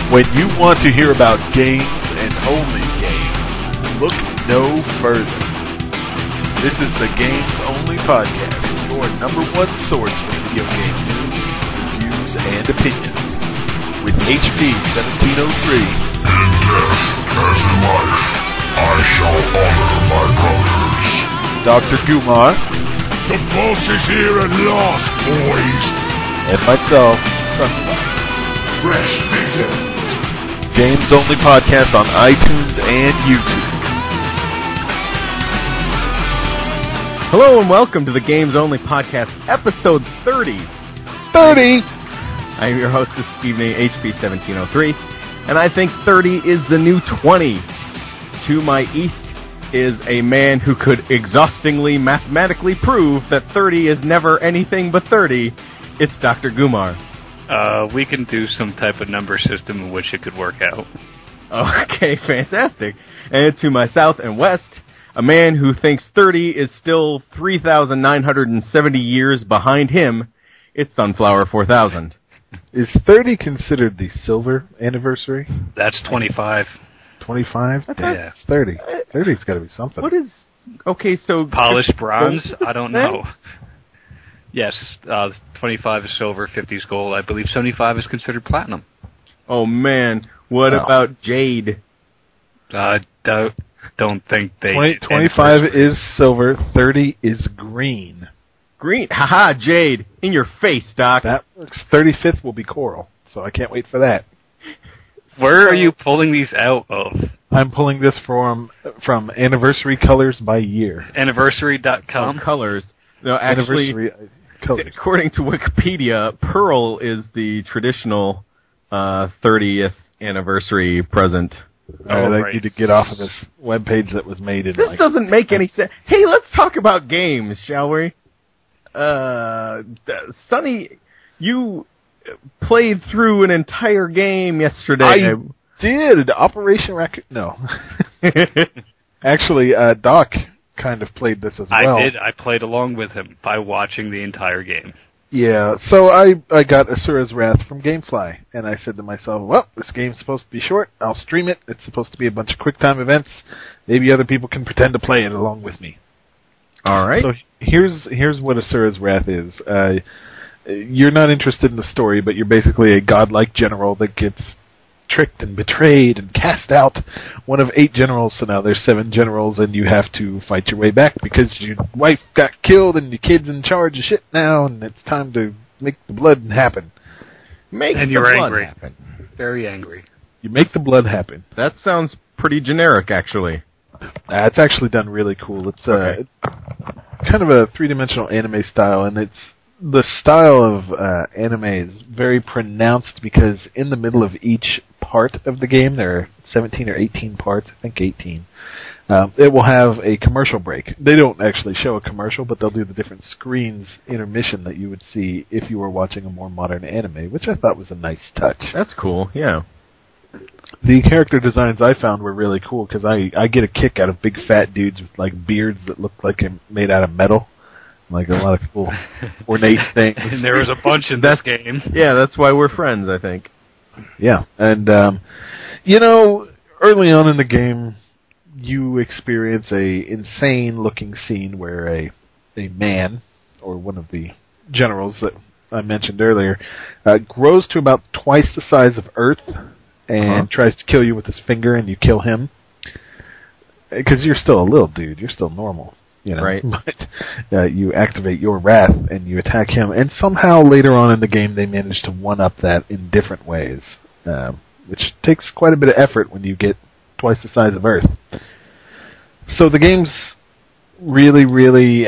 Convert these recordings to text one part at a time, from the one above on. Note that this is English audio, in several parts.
When you want to hear about games and only games, look no further. This is the Games Only Podcast, your number one source for video game news, reviews, and opinions. With HP 1703. In death, as in life, I shall honor my brothers. Dr. Gumaer. The boss is here at last, boys. And myself, Sunspot. Fresh victim. Games Only Podcast on iTunes and YouTube. Hello and welcome to the Games Only Podcast, episode 30. 30! I am your host this evening, HP 1703, and I think 30 is the new 20. To my east is a man who could exhaustingly mathematically prove that 30 is never anything but 30. It's Dr. Gumaer. We can do some type of number system in which it could work out. Okay, fantastic. And to my south and west, a man who thinks 30 is still 3,970 years behind him, it's Sunflower 4000. Is 30 considered the silver anniversary? That's 25. 25? Yeah. It's 30. 30's got to be something. What is... Okay, so... Polished bronze? I don't know. Yes, 25 is silver, 50 is gold. I believe 75 is considered platinum. Oh, man. What about jade? Don't think they... 25 is silver, 30 is green. Green? Haha, jade. In your face, Doc. That works. 35th will be coral, so I can't wait for that. Where are you pulling these out of? I'm pulling this from Anniversary Colors by year. Anniversary.com? Oh, colors. No, actually, Colors. According to Wikipedia, pearl is the traditional 30th anniversary present. I need to get off of this webpage that was made in This doesn't make any sense. Hey, let's talk about games, shall we? Sonny, you played through an entire game yesterday. I did! Operation Raccoon... No. Actually, Doc kind of played this as well. I did. I played along with him by watching the entire game. Yeah, so I got Asura's Wrath from Gamefly, and I said to myself, well, this game's supposed to be short, I'll stream it, it's supposed to be a bunch of quick-time events, maybe other people can pretend to play it along with me. Alright. So here's what Asura's Wrath is. You're not interested in the story, but you're basically a godlike general that gets tricked and betrayed and cast out, one of 8 generals, so now there's 7 generals, and you have to fight your way back because your wife got killed and your kid's in charge of shit now, and it's time to make the blood happen. And you're angry. Very angry. You make the blood happen. That sounds pretty generic, actually. It's actually done really cool. It's kind of a 3-dimensional anime style, and the style of anime is very pronounced because in the middle of each part of the game, there are 17 or 18 parts, I think 18, it will have a commercial break. They don't actually show a commercial, but they'll do the different screens intermission that you would see if you were watching a more modern anime, which I thought was a nice touch. That's cool, yeah. The character designs I found were really cool because I get a kick out of big fat dudes with like beards that look like they're made out of metal. Like a lot of cool ornate things. And there was a bunch in this game. Yeah, that's why we're friends, I think. Yeah, and early on in the game, you experience a insane-looking scene where a man, or one of the generals that I mentioned earlier, grows to about twice the size of Earth and tries to kill you with his finger, and you kill him. Because you're still a little dude, you're still normal. Right. But you activate your wrath and you attack him, and somehow later on in the game they manage to one-up that in different ways, which takes quite a bit of effort when you get twice the size of Earth. So the game's really, really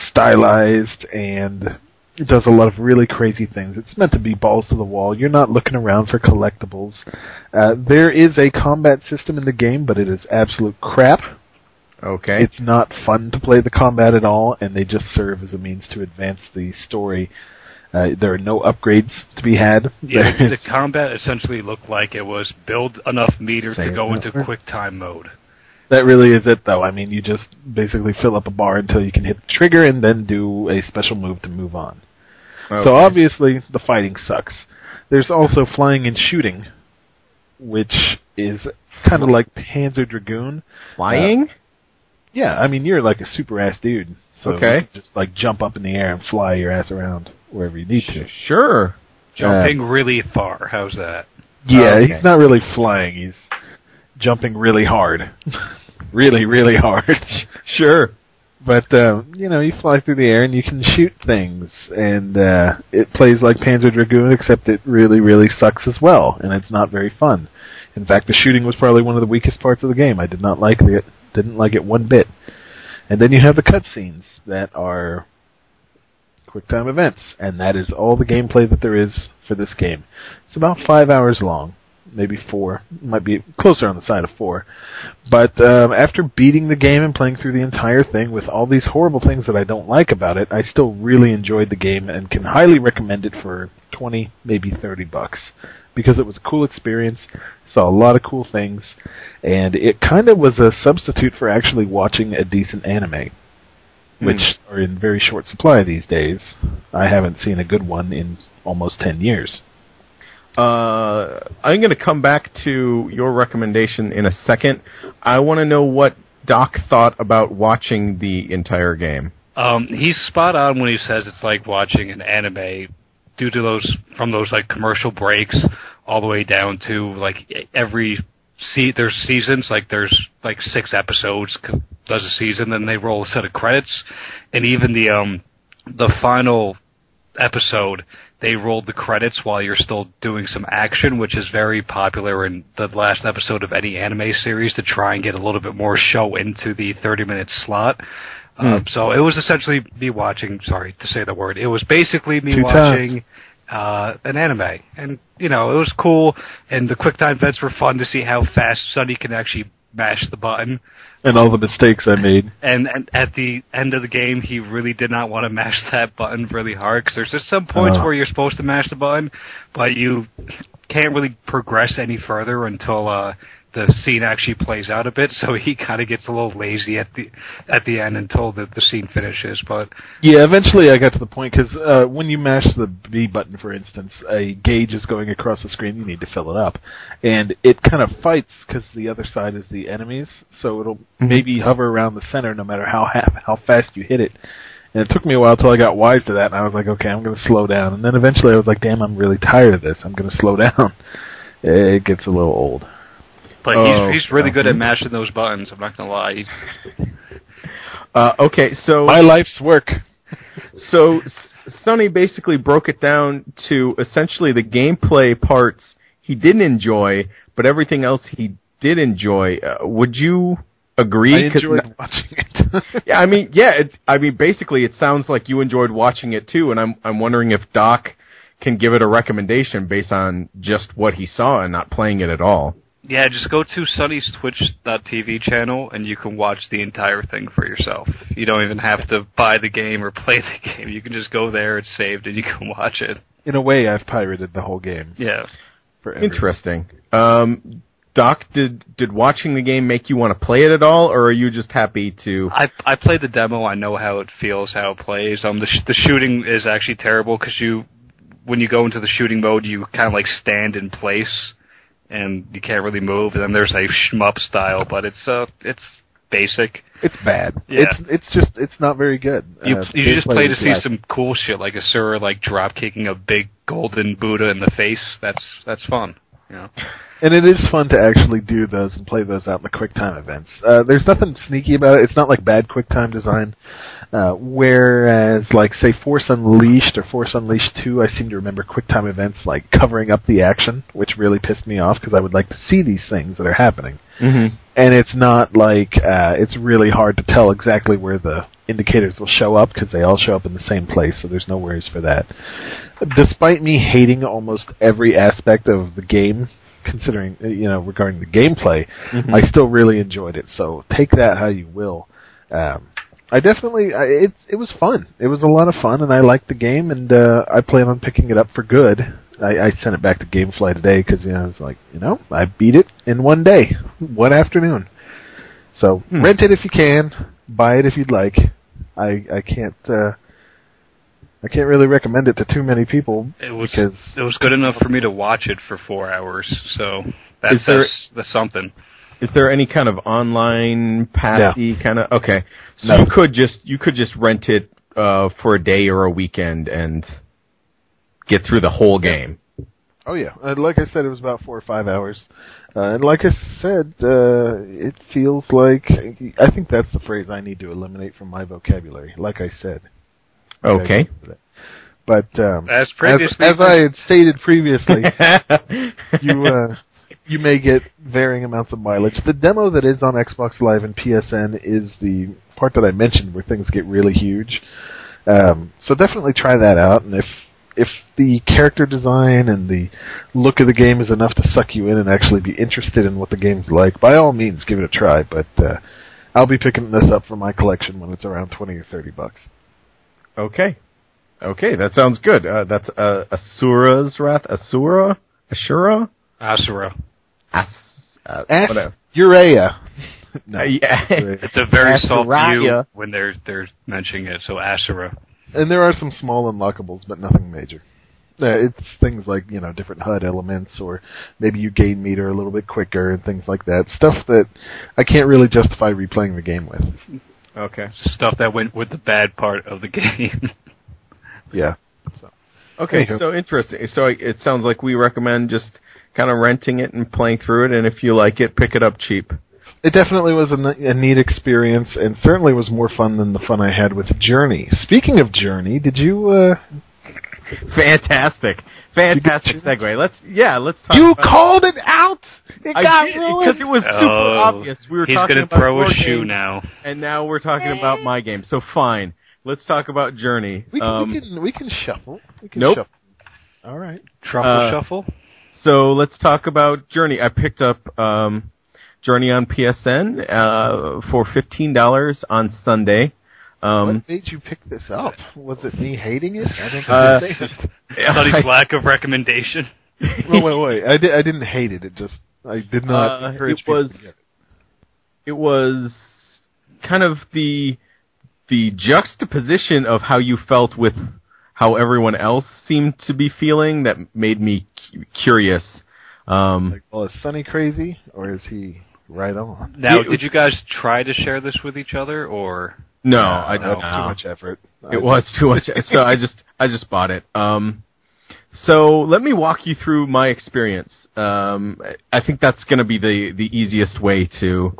stylized and it does a lot of really crazy things. It's meant to be balls to the wall. You're not looking around for collectibles. There is a combat system in the game, but it is absolute crap. Okay. It's not fun to play the combat at all, and they just serve as a means to advance the story. There are no upgrades to be had. Yeah, the combat essentially looked like it was build enough meter to go into quick time mode. That really is it, though. I mean, you just basically fill up a bar until you can hit the trigger and then do a special move to move on. Okay. So obviously, the fighting sucks. There's also flying and shooting, which is kind of like Panzer Dragoon. Flying? Yeah, I mean, you're like a super-ass dude. So Okay. you can just like jump up in the air and fly your ass around wherever you need to. Sure. Jumping really far. How's that? Yeah, Okay. he's not really flying. He's jumping really hard. Really, really hard. Sure. But, you fly through the air and you can shoot things. And it plays like Panzer Dragoon, except it really, really sucks as well. And it's not very fun. In fact, the shooting was probably one of the weakest parts of the game. I did not like it. Didn't like it one bit. And then you have the cutscenes that are QuickTime events. And that is all the gameplay that there is for this game. It's about 5 hours long. Maybe 4. Might be closer on the side of 4. But after beating the game and playing through the entire thing with all these horrible things that I don't like about it, I still really enjoyed the game and can highly recommend it for 20, maybe $30. Because it was a cool experience, saw a lot of cool things, and it kind of was a substitute for actually watching a decent anime, which are in very short supply these days. I haven't seen a good one in almost 10 years. I'm going to come back to your recommendation in a second. I want to know what Doc thought about watching the entire game. He's spot on when he says it's like watching an anime due to those like commercial breaks all the way down to like there's seasons, like there's like 6 episodes does a season, then they roll a set of credits, and even the final episode, they rolled the credits while you're still doing some action, which is very popular in the last episode of any anime series to try and get a little bit more show into the 30-minute slot. So it was essentially me watching, sorry to say the word, it was basically me watching an anime. And, it was cool, and the QuickTime events were fun to see how fast Sonny can actually mash the button. And all the mistakes I made. And at the end of the game, he really did not want to mash that button really hard, because there's just some points where you're supposed to mash the button, but you can't really progress any further until the scene actually plays out a bit, so he kind of gets a little lazy at the end until the scene finishes. But yeah, eventually I got to the point, because when you mash the B button, for instance, a gauge is going across the screen, you need to fill it up. And it kind of fights, because the other side is the enemies, so it'll maybe hover around the center no matter how fast you hit it. And it took me a while till I got wise to that, and I was like, okay, I'm going to slow down. And then eventually I was like, damn, I'm really tired of this. I'm going to slow down. It gets a little old. But he's really good at mashing those buttons, I'm not going to lie. Okay, so... My life's work. So, Sonny basically broke it down to essentially the gameplay parts he didn't enjoy, but everything else he did enjoy. Would you agree? I enjoyed watching it. Basically it sounds like you enjoyed watching it too, and I'm wondering if Doc can give it a recommendation based on just what he saw and not playing it at all. Yeah, just go to Sonny's Twitch.tv channel, and you can watch the entire thing for yourself. You don't even have to buy the game or play the game. You can just go there, it's saved, and you can watch it. In a way, I've pirated the whole game. Yeah. Interesting. Doc, did watching the game make you want to play it at all, or are you just happy to... I played the demo, I know how it feels, how it plays. The shooting is actually terrible, because when you go into the shooting mode, you kind of like stand in place, and you can't really move. And then there's a shmup style, but it's basic. It's bad. Yeah. It's not very good. You just play to see some cool shit, like Asura like drop kicking a big golden Buddha in the face. That's fun. Yeah. And it is fun to actually do those and play those out in the QuickTime events. There's nothing sneaky about it. It's not like bad QuickTime design. Whereas, like, say, Force Unleashed or Force Unleashed 2, I seem to remember QuickTime events, like, covering up the action, which really pissed me off because I would like to see these things that are happening. Mm-hmm. And it's not like it's really hard to tell exactly where the indicators will show up because they all show up in the same place, so there's no worries for that. Despite me hating almost every aspect of the game, considering, regarding the gameplay, I still really enjoyed it. So take that how you will. It was fun. It was a lot of fun, and I liked the game, and I plan on picking it up for good. I sent it back to GameFly today because, I was like, I beat it in one day, one afternoon. So rent it if you can, buy it if you'd like. I can't I can't really recommend it to too many people. It was good enough for me to watch it for 4 hours, so that's something. Is there any kind of online passy kind of? Okay, so No. you could just rent it for a day or a weekend and get through the whole game. Oh yeah, like I said, it was about 4 or 5 hours, and like I said, it feels like I think that's the phrase I need to eliminate from my vocabulary. Like I said. Okay. But as I had stated previously, you may get varying amounts of mileage. The demo that is on Xbox Live and PSN is the part that I mentioned where things get really huge. So definitely try that out, and if the character design and the look of the game is enough to suck you in and actually be interested in what the game's like, by all means give it a try. But I'll be picking this up for my collection when it's around $20 or $30. Okay, that sounds good. That's Asura's Wrath. Asura. Urea. No. Yeah. It's a very soft Asura. view when they're mentioning it, so Asura. And there are some small unlockables, but nothing major. It's things like, different HUD elements, or maybe you gain meter a little bit quicker and things like that. Stuff that I can't really justify replaying the game with. Okay. Stuff that went with the bad part of the game. Yeah. Okay, so interesting. So it sounds like we recommend just kind of renting it and playing through it, and if you like it, pick it up cheap. It definitely was a neat experience, and certainly was more fun than the fun I had with Journey. Speaking of Journey, did you... Fantastic segue. Let's talk. You called it out. It got ruined because it was super obvious. We were talking about he's gonna throw a your shoe game, now, and now we're talking about my game. So fine, let's talk about Journey. We can shuffle. Nope. Shuffle. All right. Truffle shuffle. So let's talk about Journey. I picked up Journey on PSN for $15 on Sunday. What made you pick this up? Was it me hating it? I don't think Study's lack of recommendation. Wait. I didn't hate it. I did not encourage people to get it. It was kind of the juxtaposition of how you felt with how everyone else seemed to be feeling that made me curious. Is Sonny crazy, or is he right on? Now, did you guys try to share this with each other, or... No, it was too much effort. It was too much. So I just bought it. So let me walk you through my experience. I think that's going to be the easiest way to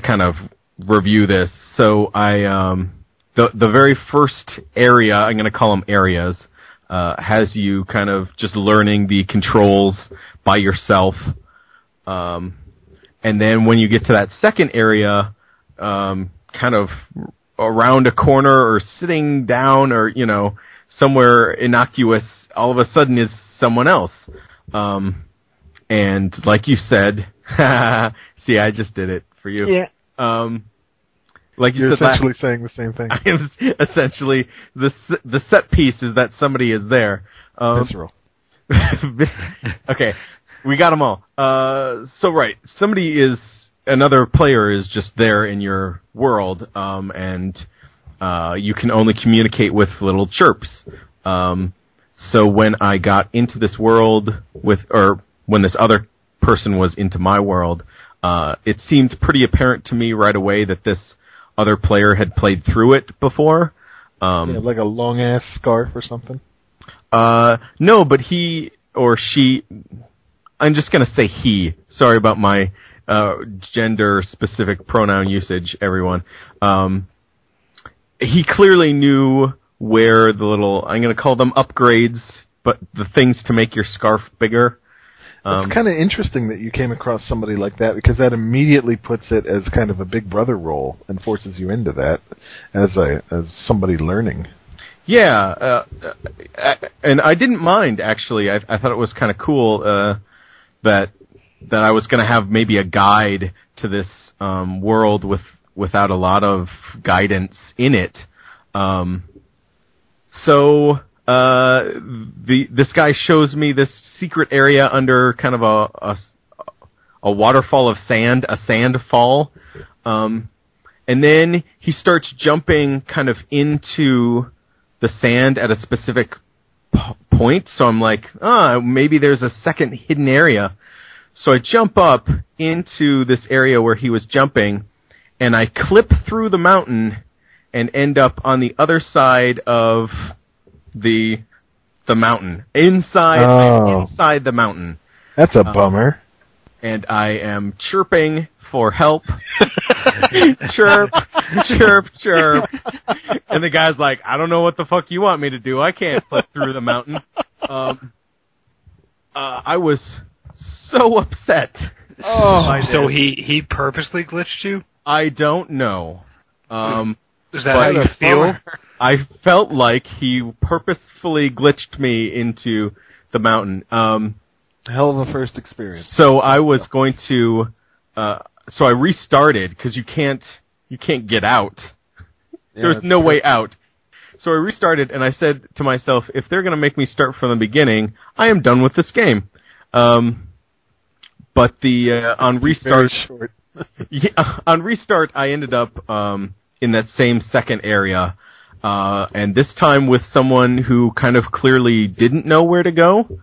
kind of review this. So the very first area, I'm going to call them areas, has you kind of just learning the controls by yourself. And then when you get to that second area, kind of around a corner or sitting down or, somewhere innocuous, all of a sudden is someone else. And like you said, see, I just did it for you. Yeah. Like You're you said, essentially saying the same thing. Essentially, the set piece is that somebody is there. Visceral. Okay, we got them all. So right, another player is just there in your world, and you can only communicate with little chirps. So when I got into this world when this other person was into my world, it seemed pretty apparent to me right away that this other player had played through it before. Like a long ass scarf or something? No, but he or she, I'm just gonna say he. Sorry about my gender-specific pronoun usage, everyone. He clearly knew where the little, I'm going to call them upgrades, but the things to make your scarf bigger. It's kind of interesting that you came across somebody like that, because that immediately puts it as kind of a big brother role and forces you into that as somebody learning. Yeah, and I didn't mind, actually. I thought it was kind of cool that I was going to have maybe a guide to this world without a lot of guidance in it. So this guy shows me this secret area under kind of a waterfall of sand, a sand fall, and then he starts jumping kind of into the sand at a specific point. So I'm like, maybe there's a second hidden area. So I jump up into this area where he was jumping, and I clip through the mountain and end up on the other side of the mountain, inside the mountain. That's a bummer. And I am chirping for help. Chirp, chirp, chirp. And the guy's like, I don't know what the fuck you want me to do. I can't flip through the mountain. I was so upset. So he purposely glitched you? I don't know. Is that how you feel? I felt like he purposefully glitched me into the mountain. Hell of a first experience. So I was going to, so I restarted because you can't get out. There's no way out. So I restarted and I said to myself, if they're going to make me start from the beginning, I am done with this game. But on restart, on restart, I ended up in that same second area, and this time with someone who kind of clearly didn't know where to go.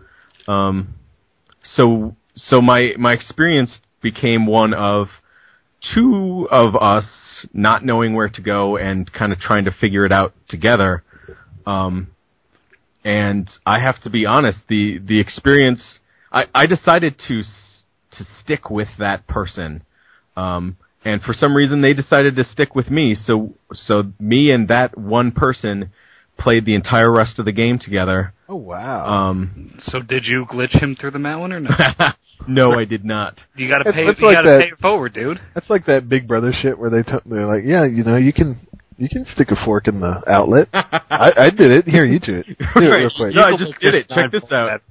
So my experience became one of two of us not knowing where to go and kind of trying to figure it out together. And I have to be honest, the experience, I decided to stick with that person. And for some reason they decided to stick with me. So me and that one person played the entire rest of the game together. Oh, wow. So did you glitch him through the mountain or no? No, I did not. You gotta pay it forward, dude. That's like that Big Brother shit where they're like, yeah, you can stick a fork in the outlet. I did it. Here, you do it. Do it real quick. No, I just did it. Check this out.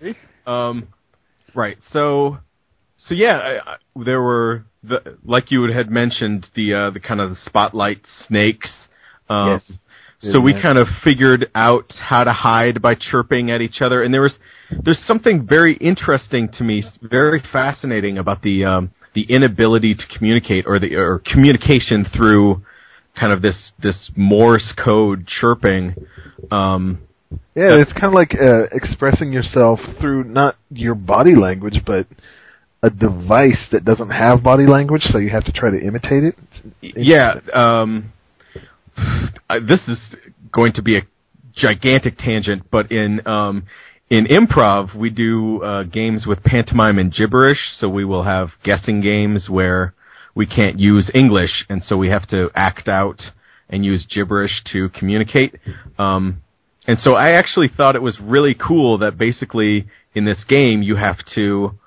Right. So yeah, there were like you had mentioned the kind of the spotlight snakes. Yes. So we kind of figured out how to hide by chirping at each other, and there's something very interesting to me, very fascinating about the inability to communicate or communication through kind of this Morse code chirping. It's kind of like expressing yourself through not your body language, but a device that doesn't have body language, so you have to try to imitate it. Yeah. This is going to be a gigantic tangent, but in improv we do games with pantomime and gibberish, so we will have guessing games where we can't use English, and so we have to act out and use gibberish to communicate. And so I actually thought it was really cool that basically in this game you have to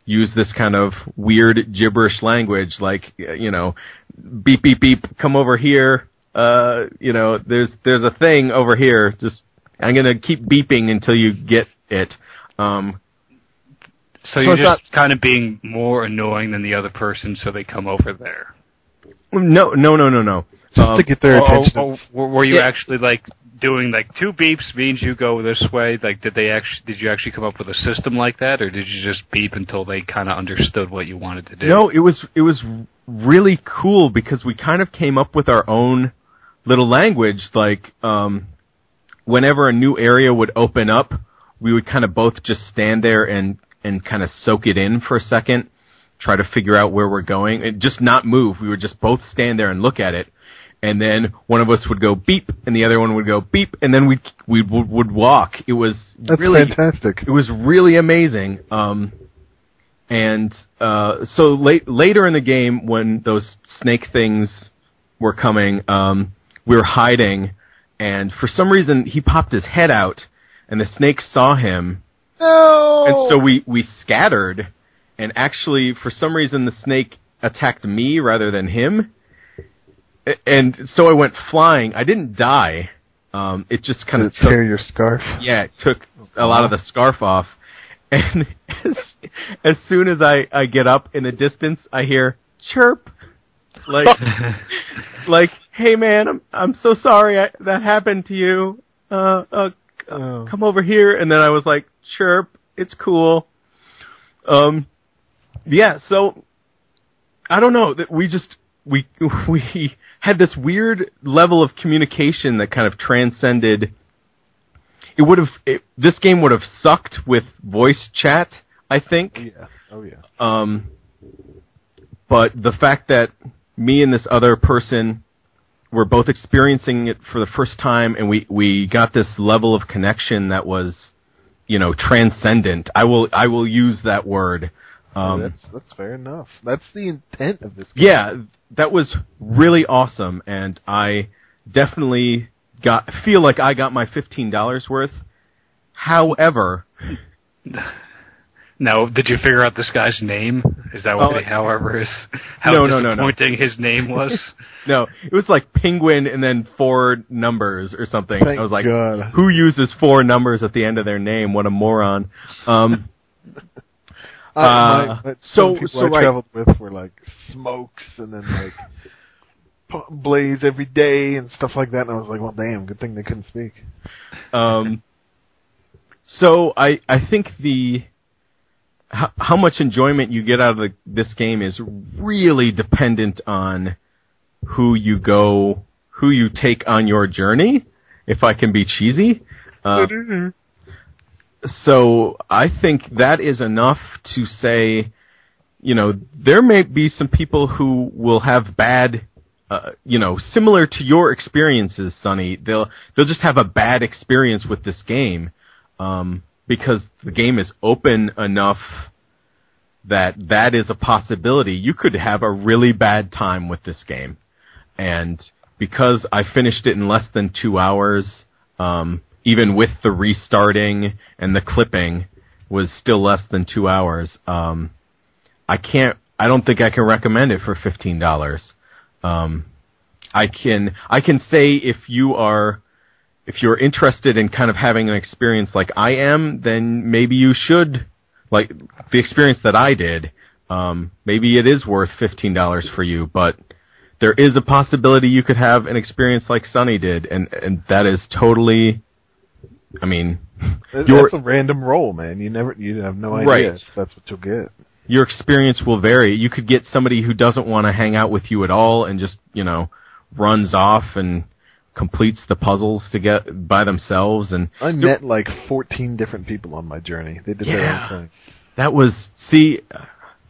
use this kind of weird gibberish language, like, beep, beep, beep, come over here. There's a thing over here. Just, I'm gonna keep beeping until you get it. So you're just kind of being more annoying than the other person, so they come over there. No. Just to get their attention. Were you actually doing two beeps means you go this way? Did you actually come up with a system like that, or did you just beep until they kind of understood what you wanted to do? No, it was really cool because we kind of came up with our own little language. Whenever a new area would open up, we would kind of both just stand there and kind of soak it in for a second, try to figure out where we're going, and just not move. We would just both stand there and look at it, and then one of us would go beep, and the other one would go beep, and then we would walk. It was really fantastic. It was really amazing. So later in the game, when those snake things were coming, we were hiding, and for some reason he popped his head out, and the snake saw him. No! And so we scattered, and actually, for some reason, the snake attacked me rather than him. And so I went flying. I didn't die. It just kind of tear your scarf? Yeah, it took a lot of the scarf off. And as soon as I get up in the distance, I hear chirp. Like, hey man, I'm so sorry that happened to you. Come over here. And then I was like, chirp, it's cool. Yeah, so I don't know, that we had this weird level of communication that kind of transcended this game would have sucked with voice chat, I think. Yeah. Oh yeah. But the fact that me and this other person were both experiencing it for the first time, and we got this level of connection that was, transcendent. I will use that word. That's fair enough. That's the intent of this game. Yeah, that was really awesome, and I definitely feel like I got my $15 worth. However, now, did you figure out this guy's name? Is that what however is how disappointing his name was? No, it was like Penguin and then 4 numbers or something. Thank I was like, God. Who uses 4 numbers at the end of their name? What a moron. Some people I traveled with were like Smokes and then like Blaze every day and stuff like that, and I was like, well, damn, good thing they couldn't speak. So I think how much enjoyment you get out of this game is really dependent on who you take on your journey, if I can be cheesy. So I think that is enough to say, there may be some people who will have bad, similar to your experiences, Sonny. They'll just have a bad experience with this game, because the game is open enough that is a possibility. You could have a really bad time with this game. And because I finished it in less than 2 hours, even with the restarting and the clipping was still less than 2 hours, I don't think I can recommend it for $15. I can say if you're interested in kind of having an experience like I am, then maybe you should, like the experience that I did, maybe it is worth $15 for you, but there is a possibility you could have an experience like Sonny did, and that is totally, that's a random roll, man. You have no idea if that's what you'll get. Your experience will vary. You could get somebody who doesn't want to hang out with you at all and just, runs off and completes the puzzles to get by themselves. And I met like 14 different people on my journey. They did their own thing. That was,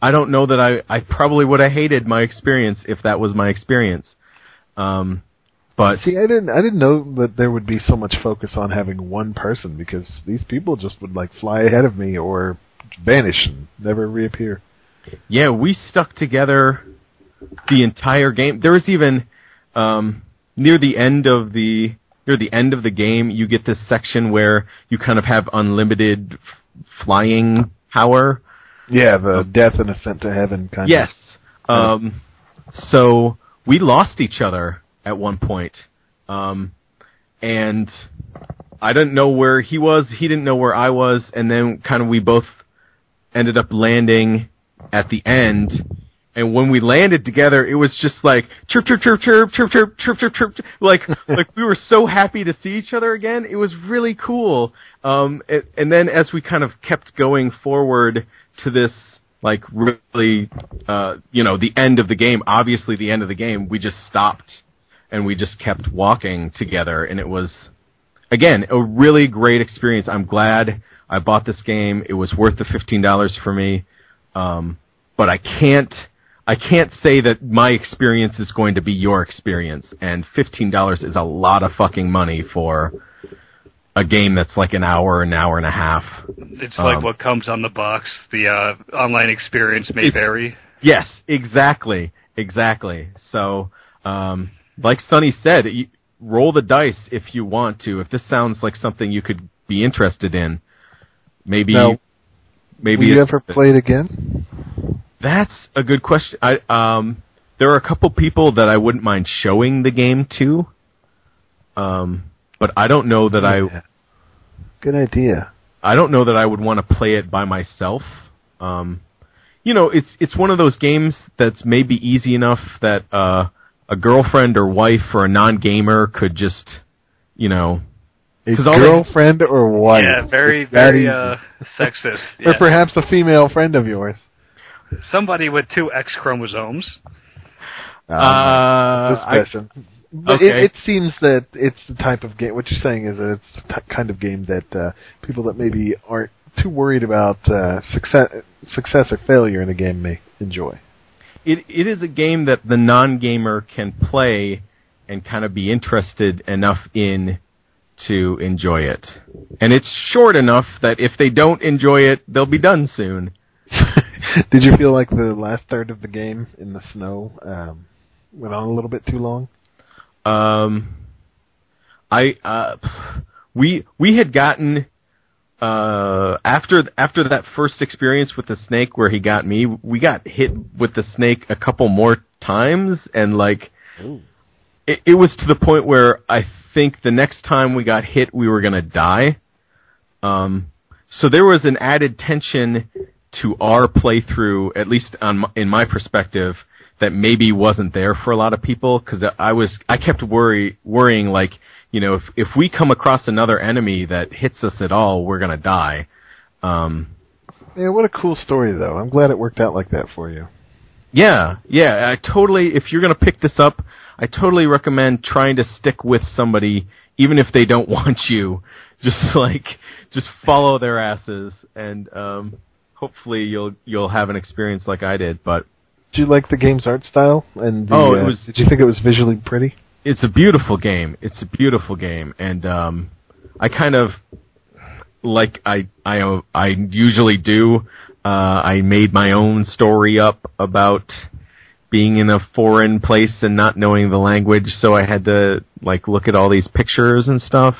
I don't know that I probably would have hated my experience if that was my experience. But see, I didn't know that there would be so much focus on having one person, because these people just would like fly ahead of me or vanish and never reappear. Yeah, we stuck together the entire game. There was even near the end of the game, you get this section where you kind of have unlimited flying power. Yeah, the death and ascent to heaven kind of. Yes. So we lost each other at one point. And I didn't know where he was, he didn't know where I was, and then kind of we both ended up landing at the end. And when we landed together, it was just like chirp, chirp, chirp, chirp, chirp, chirp, chirp, chirp, chirp. Like we were so happy to see each other again. It was really cool. And then as we kind of kept going forward to this, like really, the end of the game, obviously the end of the game, we just stopped and we just kept walking together. And it was, again, a really great experience. I'm glad I bought this game. It was worth the $15 for me. But I can't say that my experience is going to be your experience, and $15 is a lot of fucking money for a game that's like an hour and a half. It's like what comes on the box. The online experience may vary. Yes, exactly. So, like Sonny said, roll the dice if you want to. If this sounds like something you could be interested in, maybe. Will you ever play it again? That's a good question. There are a couple people that I wouldn't mind showing the game to, but I don't know that Good idea. I don't know that I would want to play it by myself. It's one of those games that's maybe easy enough that a girlfriend or wife or a non-gamer could just, A girlfriend or wife? Yeah, very sexist. Or perhaps a female friend of yours. Somebody with 2 X chromosomes. Suspicion. But Okay. it seems that it's the type of game. What you're saying is that it's the kind of game that people that maybe aren't too worried about success or failure in a game may enjoy. It is a game that the non-gamer can play and kind of be interested enough in to enjoy it. And it's short enough that if they don't enjoy it, they'll be done soon. Did you feel like the last third of the game in the snow went on a little bit too long? We had gotten after that first experience with the snake where he got me, we got hit with the snake a couple more times, and like it was to the point where I think the next time we got hit we were gonna die. So there was an added tension to our playthrough, at least in my perspective, that maybe wasn't there for a lot of people, because I kept worrying like, you know, if we come across another enemy that hits us at all, we're gonna die. Yeah, what a cool story though. I'm glad it worked out like that for you. Yeah, I totally, if you're gonna pick this up, I totally recommend trying to stick with somebody, even if they don't want you. Just follow their asses, and hopefully you'll have an experience like I did. But did you like the game's art style? And did you think it was visually pretty? It's a beautiful game. And I kind of, like I usually do, I made my own story up about being in a foreign place and not knowing the language, so I had to like look at all these pictures and stuff.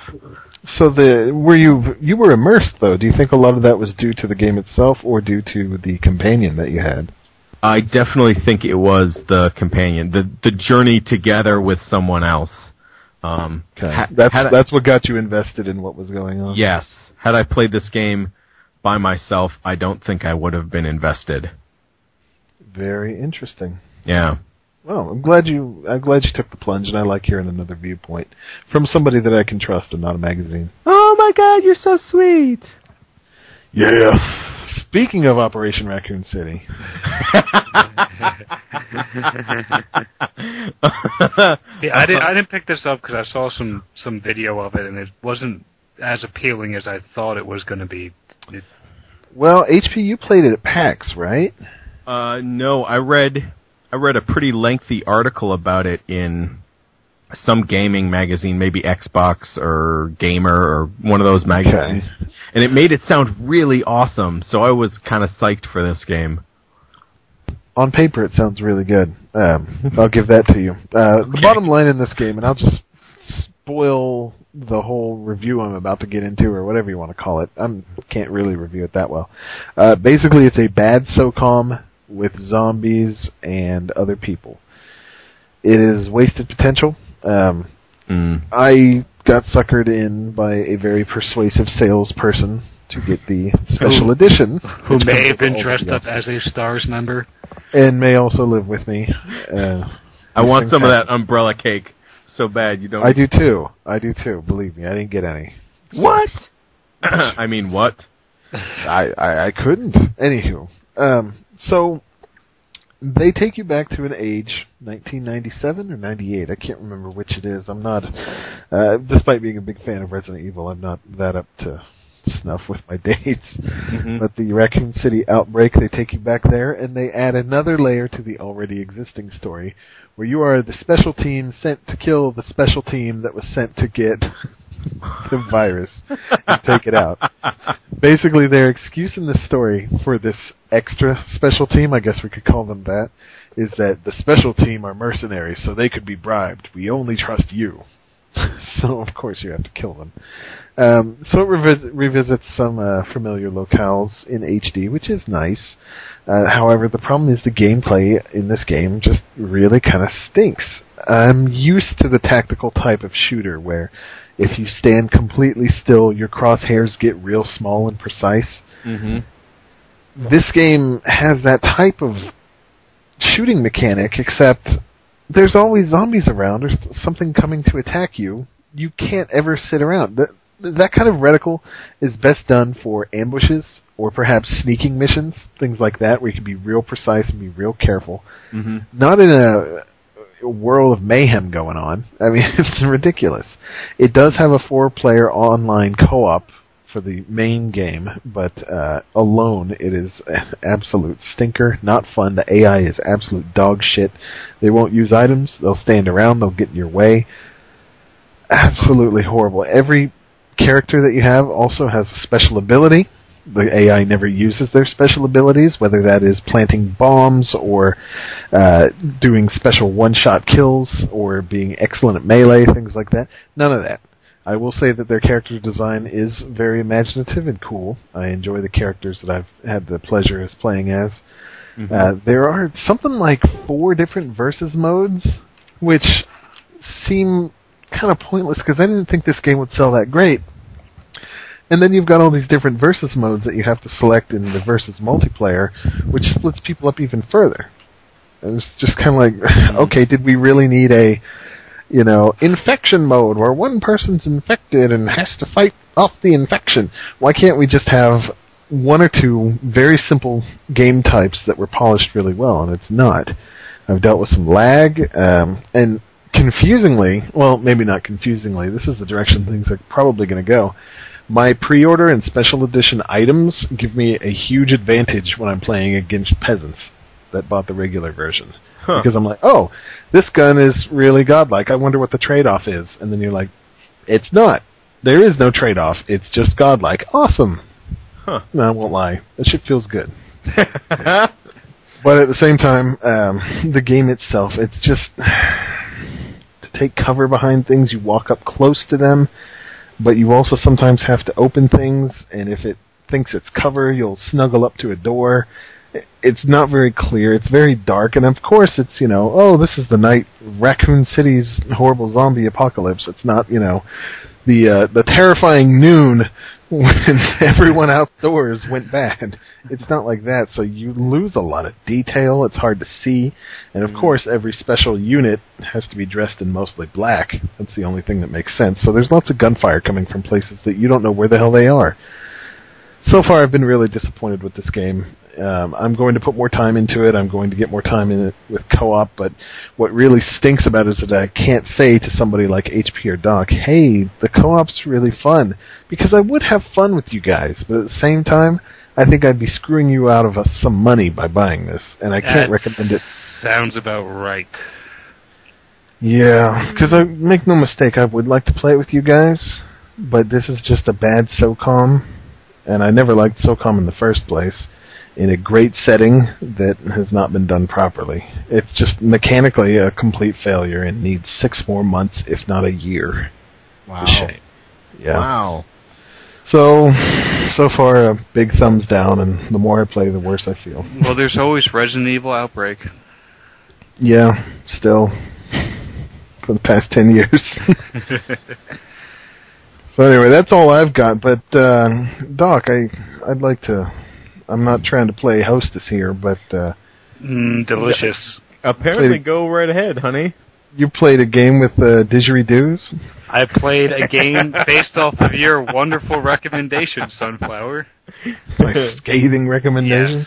So you were immersed though? Do you think a lot of that was due to the game itself or due to the companion that you had? I definitely think it was the companion, the journey together with someone else. Okay. That's what got you invested in what was going on. Yes. Had I played this game by myself, I don't think I would have been invested. Very interesting. Yeah. Well, I'm glad you took the plunge, and I like hearing another viewpoint from somebody that I can trust and not a magazine. Oh my God, you're so sweet. Yeah. Speaking of Operation Raccoon City. Yeah, I didn't pick this up because I saw some video of it, and it wasn't as appealing as I thought it was going to be. Well, HP, you played it at PAX, right? No, I read a pretty lengthy article about it in some gaming magazine, maybe Xbox or Gamer or one of those magazines. Okay. And it made it sound really awesome, so I was kind of psyched for this game. On paper, it sounds really good. I'll give that to you. Okay. The bottom line in this game, and I'll just spoil the whole review I'm about to get into, or whatever you want to call it. I can't really review it that well. Basically, it's a bad SOCOM with zombies and other people. It is wasted potential. I got suckered in by a very persuasive salesperson to get the special edition. Who may have been dressed up as a STARS member. And may also live with me. I want some of that umbrella cake so bad you don't... I do too. Believe me, I didn't get any. What? I mean, what? I couldn't. Anywho. So... they take you back to an age, 1997 or 98. I can't remember which it is. I'm not, despite being a big fan of Resident Evil, I'm not that up to snuff with my dates. Mm-hmm. But the Raccoon City outbreak, they take you back there, and they add another layer to the already existing story, where you are the special team sent to kill the special team that was sent to get the virus and take it out. Basically, their excuse in this story for this extra special team, I guess we could call them that, is that the special team are mercenaries, so they could be bribed. We only trust you. So, of course, you have to kill them. So it revisits some familiar locales in HD, which is nice. However, the problem is the gameplay in this game just really kind of stinks. I'm used to the tactical type of shooter where if you stand completely still, your crosshairs get real small and precise. Mm-hmm. This game has that type of shooting mechanic, except there's always zombies around or something coming to attack you. You can't ever sit around. That kind of reticle is best done for ambushes or perhaps sneaking missions, things like that, where you can be real precise and be real careful. Mm-hmm. Not in whirl of mayhem going on. I mean, it's ridiculous. It does have a 4-player online co-op for the main game, but alone it is an absolute stinker. Not fun. The AI is absolute dog shit. They won't use items. They'll stand around. They'll get in your way. Absolutely horrible. Every character that you have also has a special ability. The AI never uses their special abilities, whether that is planting bombs or doing special one-shot kills or being excellent at melee, things like that. None of that. I will say that their character design is very imaginative and cool. I enjoy the characters that I've had the pleasure of playing as. Mm-hmm. There are something like 4 different versus modes, which seem kind of pointless because I didn't think this game would sell that great. And then you've got all these different versus modes that you have to select in the versus multiplayer, which splits people up even further. And it's just kind of like, okay, did we really need a, infection mode where one person's infected and has to fight off the infection? Why can't we just have 1 or 2 very simple game types that were polished really well? And it's not. I've dealt with some lag, and confusingly, well, maybe not confusingly, this is the direction things are probably going to go. My pre-order and special edition items give me a huge advantage when I'm playing against peasants that bought the regular version. Huh. Because I'm like, oh, this gun is really godlike. I wonder what the trade-off is. And then you're like, it's not. There is no trade-off. It's just godlike. Awesome. Huh. No, I won't lie. That shit feels good. But at the same time, the game itself, it's just to take cover behind things. You walk up close to them. But you also sometimes have to open things, and if it thinks it's cover, you'll snuggle up to a door. It's not very clear. It's very dark, and of course it's, oh, this is the night Raccoon City's horrible zombie apocalypse. It's not, the terrifying noon when everyone outdoors went bad. It's not like that, so you lose a lot of detail. It's hard to see. And of course, every special unit has to be dressed in mostly black. That's the only thing that makes sense. So there's lots of gunfire coming from places that you don't know where the hell they are. So far, I've been really disappointed with this game. I'm going to put more time into it. I'm going to get more time in it with co-op, but what really stinks about it is that I can't say to somebody like HP or Doc, hey, the co-op's really fun, because I would have fun with you guys, but at the same time, I think I'd be screwing you out of some money by buying this, and I can't recommend it. Sounds about right. Yeah, because I make no mistake, I would like to play it with you guys, but this is just a bad SOCOM, and I never liked SOCOM in the first place, in a great setting that has not been done properly. It's just mechanically a complete failure and needs 6 more months, if not a year. Wow. It's a shame. Yeah. Wow. So far, a big thumbs down, and the more I play, the worse I feel. Well, there's always Resident Evil Outbreak. Yeah, still. For the past 10 years. So anyway, that's all I've got, but Doc, I'd like to... I'm not trying to play hostess here, but... delicious. Apparently, go right ahead, honey. You played a game with didgeridoos? I played a game based off of your wonderful recommendation, Sunflower. My scathing recommendation?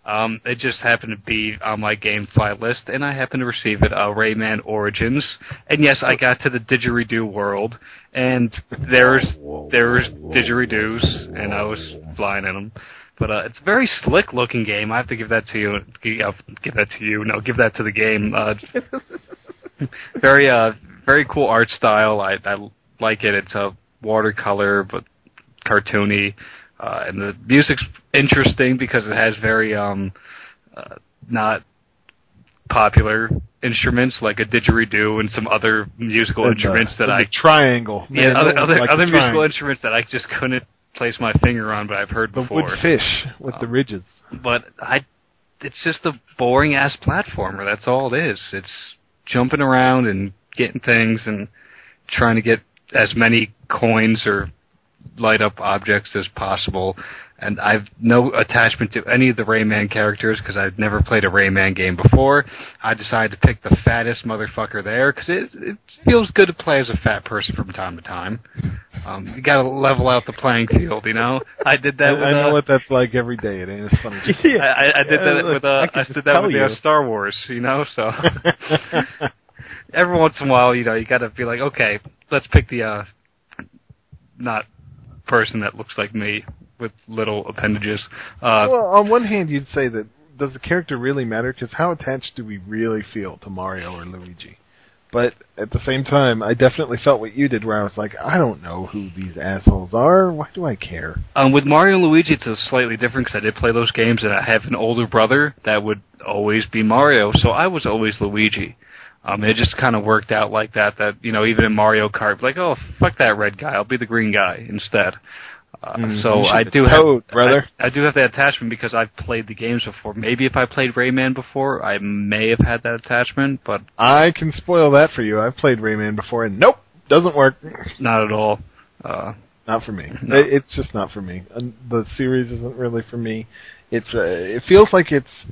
Yes. It just happened to be on my GameFly list, and I happened to receive it, Rayman Origins. And yes, I got to the didgeridoo world, and there's didgeridoos, and I was flying in them. But it's a very slick-looking game. I have to give that to you. Give that to you. No, give that to the game. Very cool art style. I like it. It's a watercolor, but cartoony. And the music's interesting because it has very not popular instruments like a didgeridoo and some other musical instruments that I triangle. Yeah, other musical instruments that I just couldn't place my finger on, but I've heard before. The wood fish with the ridges. But it's just a boring ass platformer. That's all it is. It's jumping around and getting things and trying to get as many coins or light up objects as possible. And I've no attachment to any of the Rayman characters because I've never played a Rayman game before. I decided to pick the fattest motherfucker there because it feels good to play as a fat person from time to time. You got to level out the playing field, I did that. I know what that's like every day. It ain't as funny. I did that with Star Wars, So every once in a while, you got to be like, okay, let's pick the not person that looks like me with little appendages. Well, on one hand, you'd say that does the character really matter? Because how attached do we really feel to Mario or Luigi? But at the same time, I definitely felt what you did, where I was like, I don't know who these assholes are. Why do I care? With Mario and Luigi, it's slightly different because I did play those games, and I have an older brother that would always be Mario, so I was always Luigi. It just kind of worked out like that, even in Mario Kart, like, oh, fuck that red guy, I'll be the green guy instead. So I do I do have that attachment because I've played the games before. Maybe if I played Rayman before, I may have had that attachment, but... I can spoil that for you. I've played Rayman before, and nope, doesn't work. Not at all. Not for me. No. It's just not for me. The series isn't really for me. It feels like it's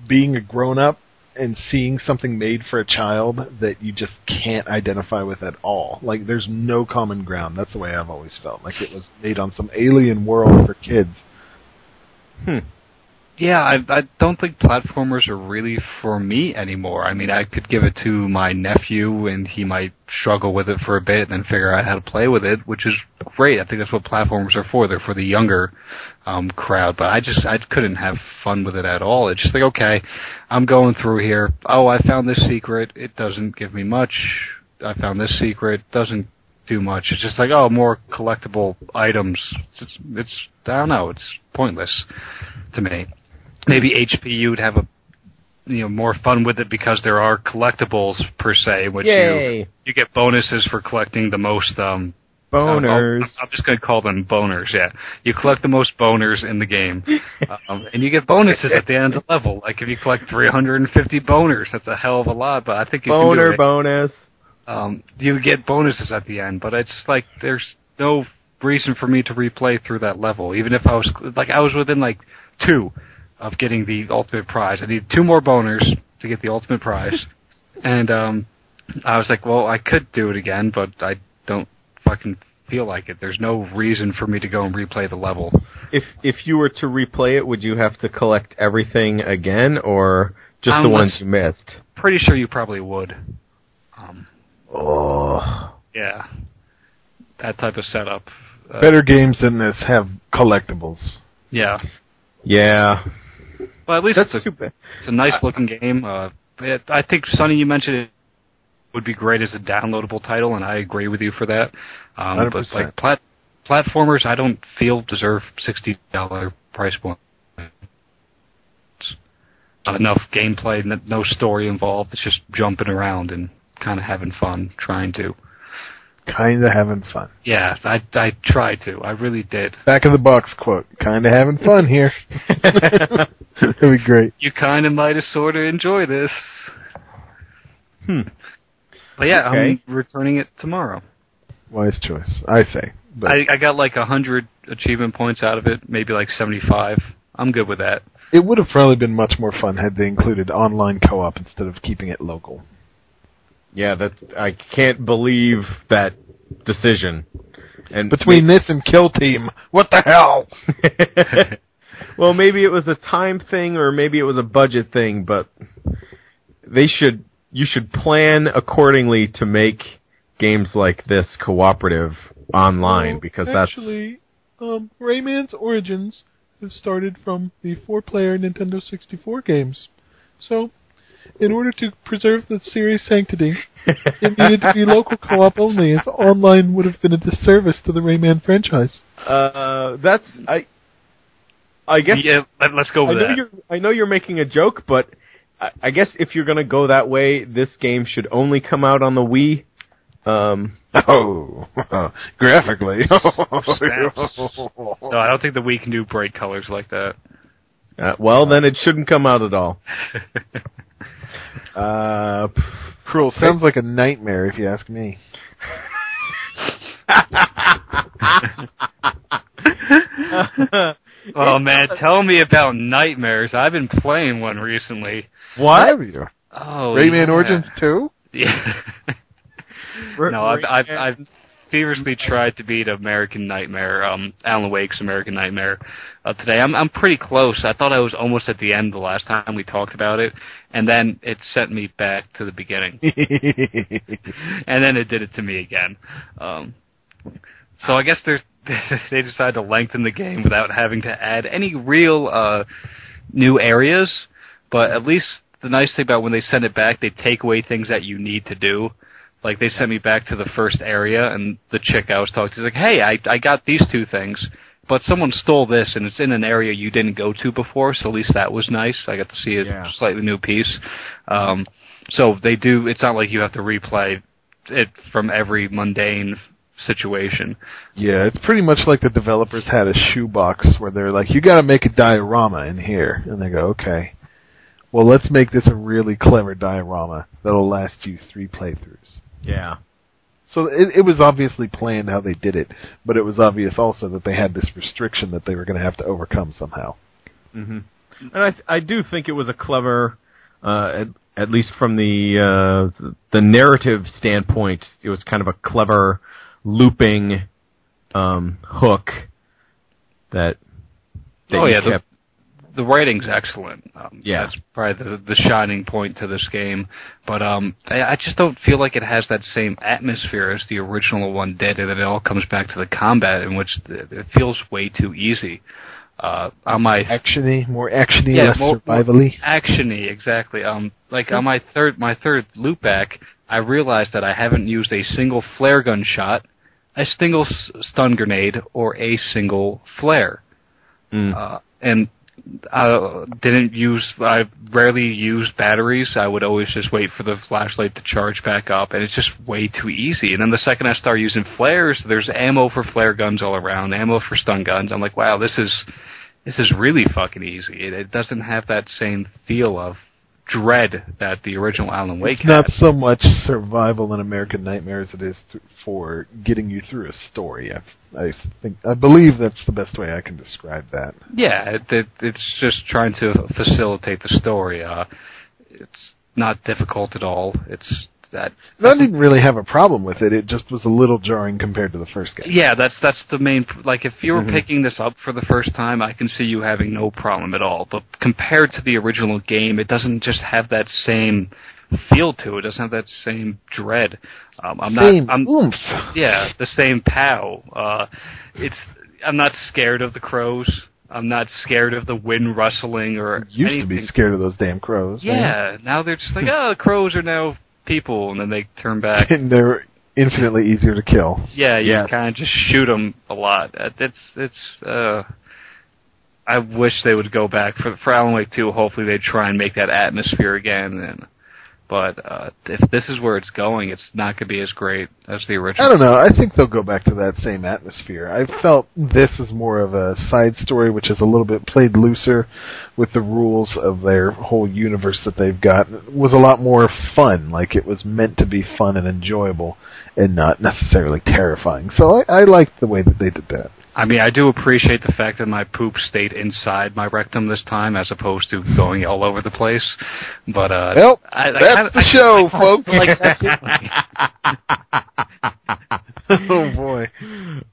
being a grown-up and seeing something made for a child that you just can't identify with at all. Like, there's no common ground. That's the way I've always felt. Like it was made on some alien world for kids. Yeah, I don't think platformers are really for me anymore. I mean, I could give it to my nephew, and he might struggle with it for a bit and then figure out how to play with it, which is great. I think that's what platformers are for. They're for the younger crowd. But I couldn't have fun with it at all. It's just like, okay, I'm going through here. Oh, I found this secret. It doesn't give me much. I found this secret. Doesn't do much. It's just like, oh, more collectible items. It's I don't know. It's pointless to me. Maybe HP you'd have more fun with it because there are collectibles per se, which you get bonuses for collecting the most boners. I'm just going to call them boners. Yeah, you collect the most boners in the game, and you get bonuses at the end of the level. Like if you collect 350 boners, that's a hell of a lot. But I think you can do it. Bonus. You get bonuses at the end, but it's like there's no reason for me to replay through that level, even if I was within like 2 of getting the ultimate prize. I need 2 more boners to get the ultimate prize. And I was like, well, I could do it again, but I don't fucking feel like it. There's no reason for me to go and replay the level. If you were to replay it, would you have to collect everything again, or just the ones you missed? Pretty sure you probably would. Yeah. That type of setup. Better games than this have collectibles. Yeah. Yeah. Well, at least it's a nice-looking game. I think, Sonny, you mentioned it would be great as a downloadable title, and I agree with you for that. But like platformers, I don't feel deserve $60 price point. Not enough gameplay, no story involved. It's just jumping around and kind of having fun, trying to. Kind of having fun. Yeah, I tried to. I really did. Back of the box quote. Kind of having fun here. That'd be great. You kind of might have sort of enjoy this. But yeah, okay. I'm returning it tomorrow. Wise choice, I say. But I got like 100 achievement points out of it, maybe like 75. I'm good with that. It would have probably been much more fun had they included online co-op instead of keeping it local. Yeah, I can't believe that decision. And between this and Kill Team, what the hell? Well, maybe it was a time thing, or maybe it was a budget thing, but you should plan accordingly to make games like this cooperative online, because actually, Rayman's Origins has started from the 4-player Nintendo 64 games. So, in order to preserve the series' sanctity, it needed to be local co-op only, as online would have been a disservice to the Rayman franchise. I guess... Yeah, let's go with that. I know you're making a joke, but I guess if you're going to go that way, this game should only come out on the Wii. Graphically. No, I don't think the Wii can do bright colors like that. Well, then it shouldn't come out at all. Cruel. Sounds like a nightmare, if you ask me. Oh man, tell me about nightmares. I've been playing one recently. What? Have you? Oh, Rayman Origins 2? Yeah. No, I've feverishly tried to beat American Nightmare, Alan Wake's American Nightmare today. I'm pretty close. I thought I was almost at the end the last time we talked about it, and then it sent me back to the beginning. And then it did it to me again. So I guess they decided to lengthen the game without having to add any real new areas, but at least the nice thing about when they send it back, they take away things that you need to do. Like, they sent me back to the first area, and the chick I was talking to was like, hey, I got these 2 things, but someone stole this, and it's in an area you didn't go to before, so at least that was nice. I got to see a slightly new piece. So they do, it's not like you have to replay it from every mundane situation. Yeah, it's pretty much like the developers had a shoebox where they're like, you gotta make a diorama in here. And they go, okay. Well, let's make this a really clever diorama that'll last you 3 playthroughs. Yeah. So it was obviously planned how they did it, but it was obvious also that they had this restriction that they were going to have to overcome somehow. Mm-hmm. And I do think it was a clever, at least from the narrative standpoint, it was kind of a clever looping hook that kept. The writing's excellent. Yeah. That's probably the shining point to this game. But I just don't feel like it has that same atmosphere as the original one did, and it all comes back to the combat, in which it feels way too easy. On my more actiony, less survivally. Actiony, exactly. Like on my third loop back, I realized that I haven't used a single flare gun shot, a single stun grenade, or a single flare. And I rarely use batteries. I would always just wait for the flashlight to charge back up, and it's just way too easy. And then the second I start using flares, there's ammo for flare guns all around, ammo for stun guns. I'm like, wow, this is really fucking easy. It doesn't have that same feel of dread that the original Alan Wake had. Not so much survival in American Nightmare as it is for getting you through a story. I believe that's the best way I can describe that. Yeah, it's just trying to facilitate the story. It's not difficult at all. It's that. I didn't really have a problem with it. It just was a little jarring compared to the first game. Yeah, that's the main. Like, if you were picking this up for the first time, I can see you having no problem at all. But compared to the original game, it doesn't just have that same feel to it. It doesn't have that same dread. Oomph. Yeah, the same pow. I'm not scared of the crows. I'm not scared of the wind rustling or Used anything. to be scared of those damn crows. Yeah, now they're just like, oh, the crows are now people, and then they turn back. And they're infinitely easier to kill. Yeah, you kind of just shoot them a lot. I wish they would go back for Alan Wake 2. Hopefully they'd try and make that atmosphere again. But if this is where it's going, it's not going to be as great as the original. I don't know. I think they'll go back to that same atmosphere. I felt this is more of a side story, which is a little bit played looser with the rules of their whole universe that they've got. It was a lot more fun. Like, it was meant to be fun and enjoyable and not necessarily terrifying. So I liked the way that they did that. I mean, I do appreciate the fact that my poop stayed inside my rectum this time, as opposed to going all over the place. But well, that's the show, folks. Oh boy!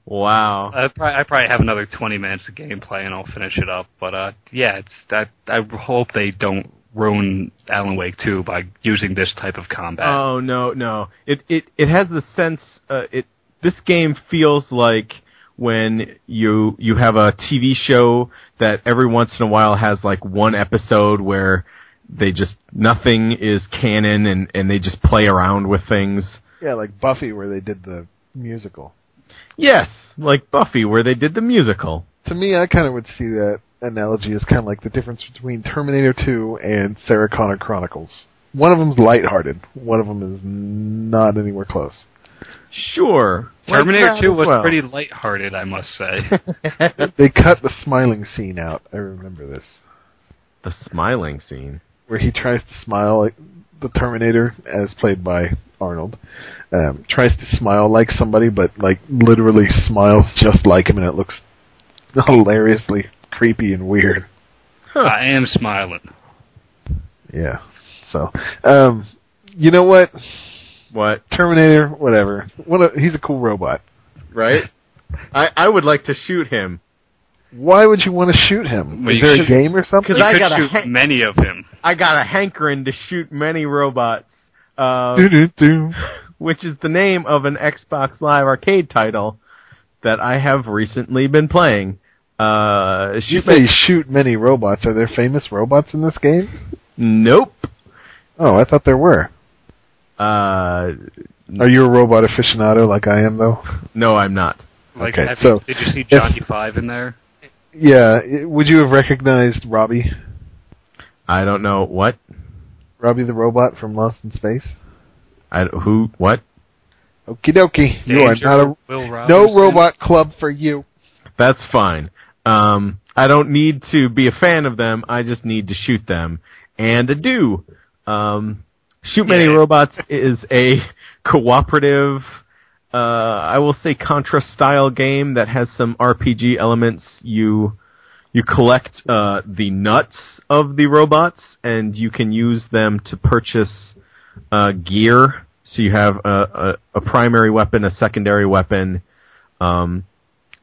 Wow. I probably have another 20 minutes of gameplay, and I'll finish it up. But yeah, I hope they don't ruin Alan Wake 2 by using this type of combat. Oh no! It has the sense. This game feels like when you have a TV show that every once in a while has like one episode where they just nothing is canon and they just play around with things. Yeah, like Buffy where they did the musical. Yes, like Buffy where they did the musical. To me, I kind of would see that analogy as kind of like the difference between Terminator 2 and Sarah Connor Chronicles. One of them's lighthearted. One of them is not anywhere close. Sure. Terminator 2 was pretty lighthearted, I must say. They cut the smiling scene out. I remember this. The smiling scene? Where he tries to smile like the Terminator, as played by Arnold, tries to smile like somebody, but like literally smiles just like him, and it looks hilariously creepy and weird. Huh. I am smiling. Yeah. So, you know what? What? Terminator, whatever. He's a cool robot. right? I would like to shoot him. Why would you want to shoot him? Well, Is there a game or something? You I could gotta shoot many of him. I got a hankering to shoot many robots, Do-do-do. which is the name of an Xbox Live Arcade title that I have recently been playing. You say shoot many robots. Are there famous robots in this game? Nope. Oh, I thought there were. Are you a robot aficionado like I am, though? No, I'm not. Like, Okay, did you see Johnny Five in there? Yeah. Would you have recognized Robbie? I don't know. What? Robbie the robot from Lost in Space? Who? What? Okie dokie. You are Danger, not Will no Robinson. robot club for you. That's fine. I don't need to be a fan of them. I just need to shoot them. And I do. Shoot Many Robots is a cooperative, I will say Contra-style game that has some RPG elements. You collect the nuts of the robots, and you can use them to purchase gear. So you have a primary weapon, a secondary weapon,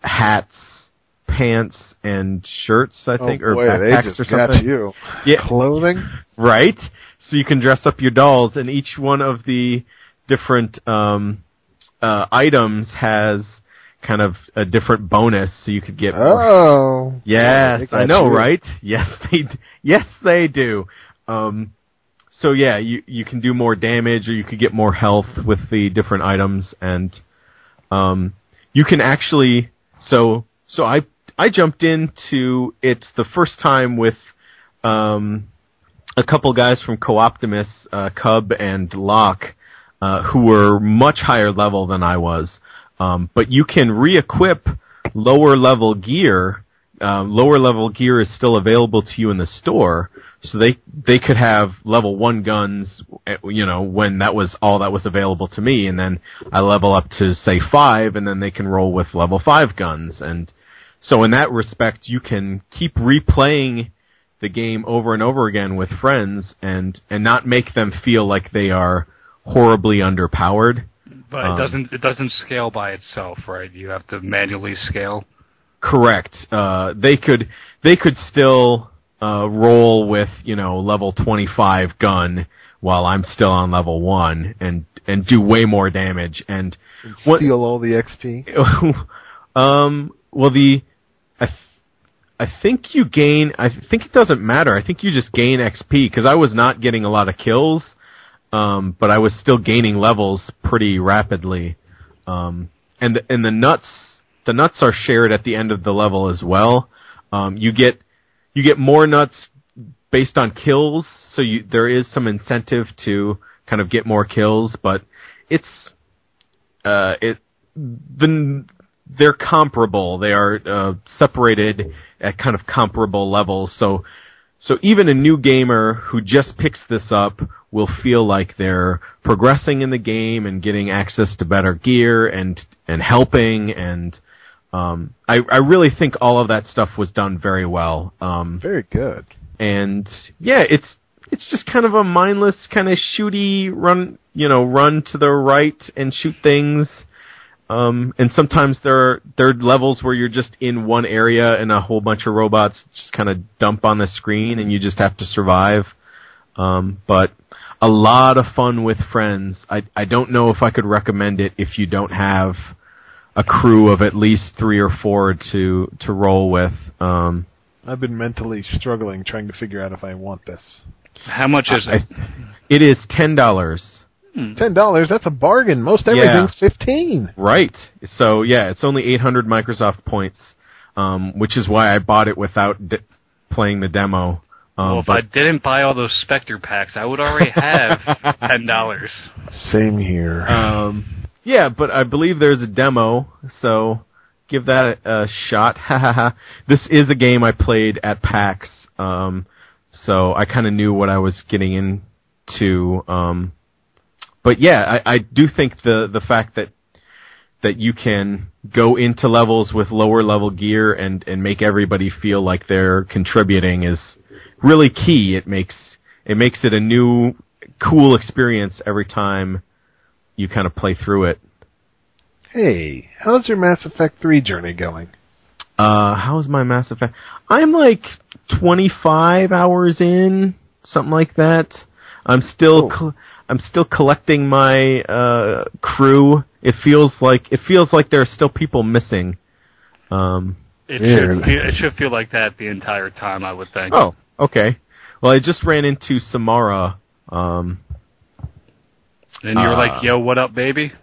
hats, pants, and shirts, I think, or backpacks or something. Got you. Yeah. Clothing? Right? So you can dress up your dolls, and each one of the different items has kind of a different bonus, so you could get more. Oh. Yes, Yeah, I know, you. right? Yes, they do. So yeah, you can do more damage, or you could get more health with the different items, and you can actually. So I jumped into it the first time with a couple guys from Co-Optimus, Cub and Locke, who were much higher level than I was. But you can re-equip lower level gear. Lower level gear is still available to you in the store, so they could have level 1 guns, when that was all that was available to me, and then I level up to say 5, and then they can roll with level 5 guns. And so in that respect, you can keep replaying the game over and over again with friends, and not make them feel like they are horribly underpowered. But it doesn't scale by itself, right? You have to manually scale. Correct. They could still roll with level 25 gun while I'm still on level 1 and do way more damage and steal all the XP. Well, I think you gain. I think it doesn't matter. I think you just gain XP because I was not getting a lot of kills, but I was still gaining levels pretty rapidly. And the nuts are shared at the end of the level as well. You get more nuts based on kills, so there is some incentive to kind of get more kills, but they're comparable. They are separated at kind of comparable levels. So even a new gamer who just picks this up will feel like they're progressing in the game and getting access to better gear and helping. And I really think all of that stuff was done very well. Very good. And yeah, it's just kind of a mindless kind of shooty run to the right and shoot things. And sometimes there are levels where you're just in one area and a whole bunch of robots just kind of dump on the screen and you just have to survive. But a lot of fun with friends. I don't know if I could recommend it if you don't have a crew of at least 3 or 4 to roll with. I've been mentally struggling trying to figure out if I want this. How much is it? It is $10. $10, that's a bargain. Most everything's $15. Right. So yeah, it's only 800 Microsoft points, which is why I bought it without playing the demo. Well, if I didn't buy all those Spectre packs, I would already have $10. Same here. Yeah, but I believe there's a demo, so give that a shot. This is a game I played at PAX, so I kind of knew what I was getting into. But yeah, I do think the fact that you can go into levels with lower level gear and make everybody feel like they're contributing is really key. It makes it a new cool experience every time you kind of play through it. Hey, how's your Mass Effect 3 journey going? How's my Mass Effect? I'm like 25 hours in, something like that. I'm still collecting my crew. It feels like there are still people missing. It should feel like that the entire time, I would think. Oh, okay. Well, I just ran into Samara. And you're like, yo, what up, baby?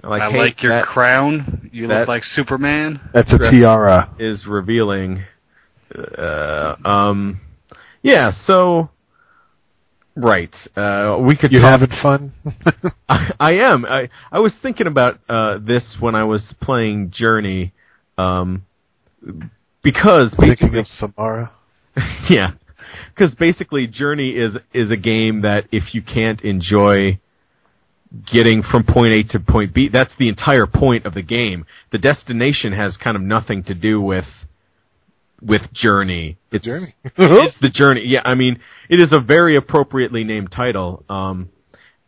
I hey, like your crown. You look like Superman. That's a tiara. Is revealing. Yeah, so... Right. We could. You having fun? I am. I was thinking about this when I was playing Journey, because thinking of Samara. Yeah, because basically Journey is a game that if you can't enjoy getting from point A to point B, that's the entire point of the game. The destination has kind of nothing to do with Journey. It's Journey. It's the journey. Yeah, I mean, it is a very appropriately named title.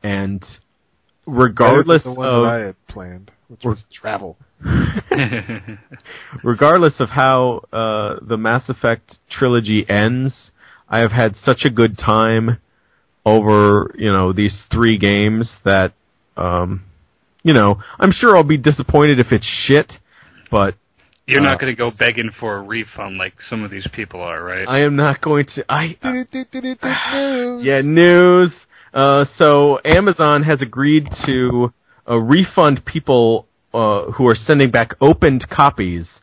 And regardless the one of that I had planned, which was travel. Regardless of how the Mass Effect trilogy ends, I have had such a good time over, these 3 games that I'm sure I'll be disappointed if it's shit, but you're not going to go begging for a refund like some of these people are, right? I am not going to. Yeah, news. So Amazon has agreed to refund people who are sending back opened copies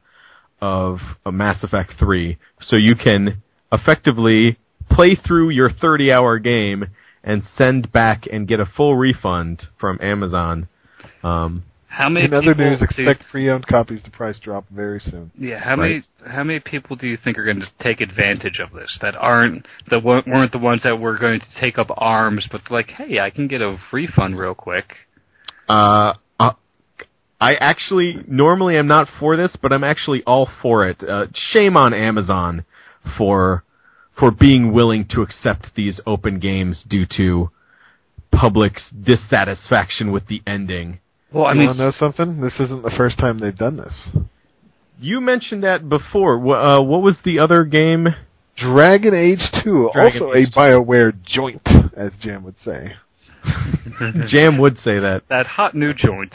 of Mass Effect 3, so you can effectively play through your 30-hour game and send back and get a full refund from Amazon. How many In other news, expect pre-owned copies to price drop very soon. Yeah, how many people do you think are going to take advantage of this that weren't the ones that were going to take up arms, but like, hey, I can get a refund real quick? I actually normally am not for this, but I'm actually all for it. Shame on Amazon for being willing to accept these open games due to public's dissatisfaction with the ending. Well, You want to know something? This isn't the first time they've done this. You mentioned that before. What was the other game? Dragon Age 2, also a BioWare joint, as Jam would say. Jam would say that. That hot new joint.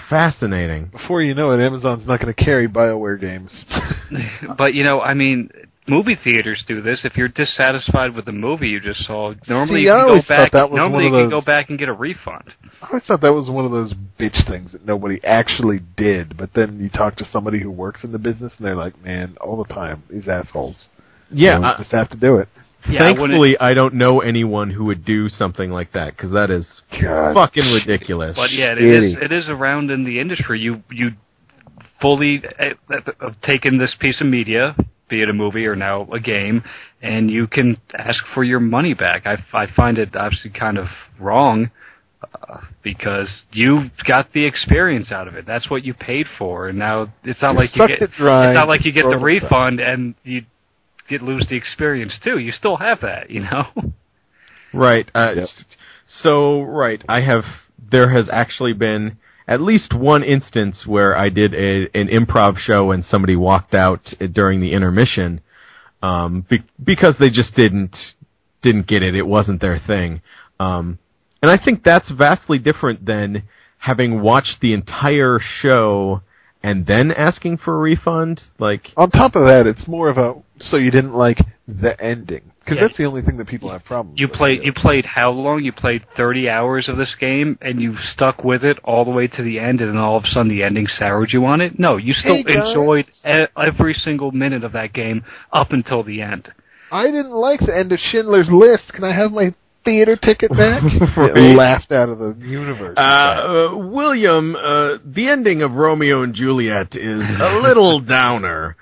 Fascinating. Before you know it, Amazon's not going to carry BioWare games. But, movie theaters do this. If you're dissatisfied with the movie you just saw, normally you can go back. Normally you can go back and get a refund. I always thought that was one of those bitch things that nobody actually did. But then you talk to somebody who works in the business, and they're like, "Man, all the time, these assholes." Yeah, I just have to do it. Yeah, thankfully, I don't know anyone who would do something like that because that is fucking ridiculous. But yeah, it is around in the industry. You fully have taken this piece of media, be it a movie or now a game, and you can ask for your money back. I find it obviously kind of wrong because you got the experience out of it. That's what you paid for, and now it's not like you get the refund and you lose the experience too. You still have that, Right. Yep. So right, there has actually been at least one instance where I did an improv show and somebody walked out during the intermission because they just didn't get it. It wasn't their thing. And I think that's vastly different than having watched the entire show and then asking for a refund. Like, on top of that, it's more of a so you didn't like the ending, because that's the only thing that people have problems with. You played how long? You played 30 hours of this game, and you stuck with it all the way to the end, and then all of a sudden the ending soured you on it? No, you still enjoyed every single minute of that game up until the end. I didn't like the end of Schindler's List. Can I have my theater ticket back? Right. It laughed out of the universe. William, the ending of Romeo and Juliet is a little downer.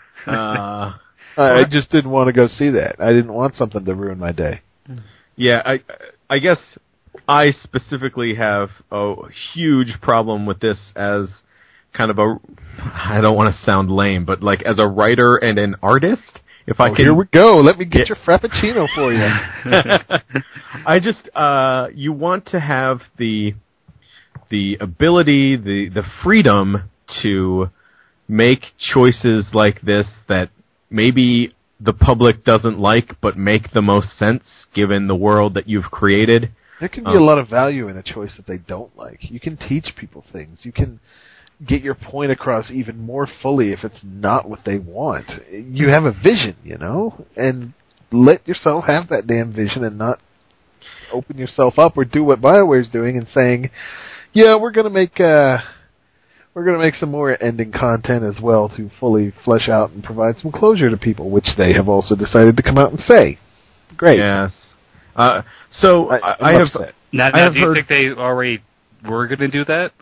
I just didn't want to go see that. I didn't want something to ruin my day. Yeah, I guess I specifically have a huge problem with this as kind of I don't want to sound lame, but like as a writer and an artist. If I can, here we go. Let me get your Frappuccino for you. I just, you want to have the the ability, the freedom to make choices like this that maybe the public doesn't like, but make the most sense given the world that you've created. There can be a lot of value in a choice that they don't like. You can teach people things. You can get your point across even more fully if it's not what they want. You have a vision, and let yourself have that damn vision and not open yourself up or do what BioWare's doing and saying, yeah, we're going to make some more ending content as well to fully flesh out and provide some closure to people, which they have also decided to come out and say. Great. Yes. So I have. Now, do you think they already were going to do that?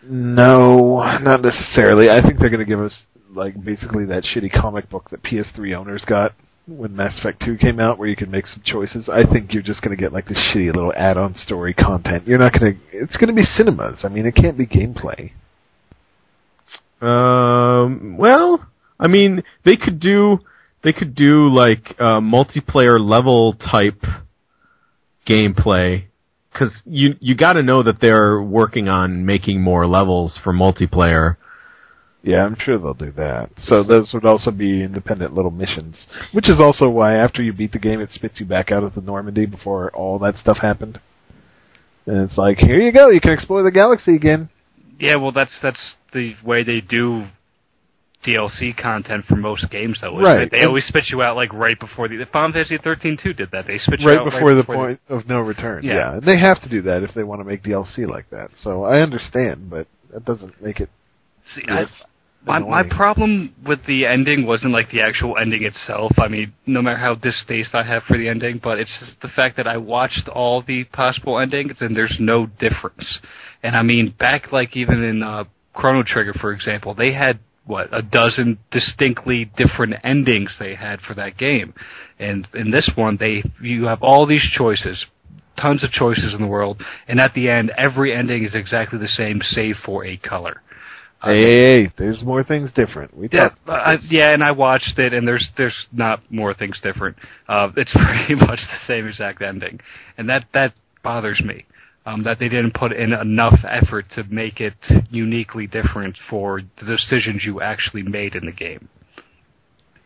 No, not necessarily. I think they're going to give us basically that shitty comic book that PS3 owners got when Mass Effect 2 came out, where you could make some choices. I think you're just going to get this shitty little add-on story content. You're not going to. It's going to be cinemas. I mean, it can't be gameplay. Well, I mean, they could do multiplayer level type gameplay, because you got to know that they're working on making more levels for multiplayer. Yeah, I'm sure they'll do that. So those would also be independent little missions, which is also why after you beat the game, it spits you back out of the Normandy before all that stuff happened. And it's like, here you go, you can explore the galaxy again. Yeah, well, that's the way they do DLC content for most games, though. Right. They always spit you out right before the Final Fantasy 13 2 did that. They spit you right out before the point of no return. Yeah, and they have to do that if they want to make DLC like that. So I understand, but that doesn't make it. See, my problem with the ending wasn't the actual ending itself. I mean, no matter how distaste I have for the ending, but it's just the fact that I watched all the possible endings and there's no difference. And I mean, back even in Chrono Trigger, for example, they had a dozen distinctly different endings they had for that game. And in this one, you have all these choices, tons of choices in the world, and at the end, every ending is exactly the same, save for a color. Hey, there's more things different. And I watched it, and there's not more things different. It's pretty much the same exact ending, and that bothers me. That they didn't put in enough effort to make it uniquely different for the decisions you actually made in the game.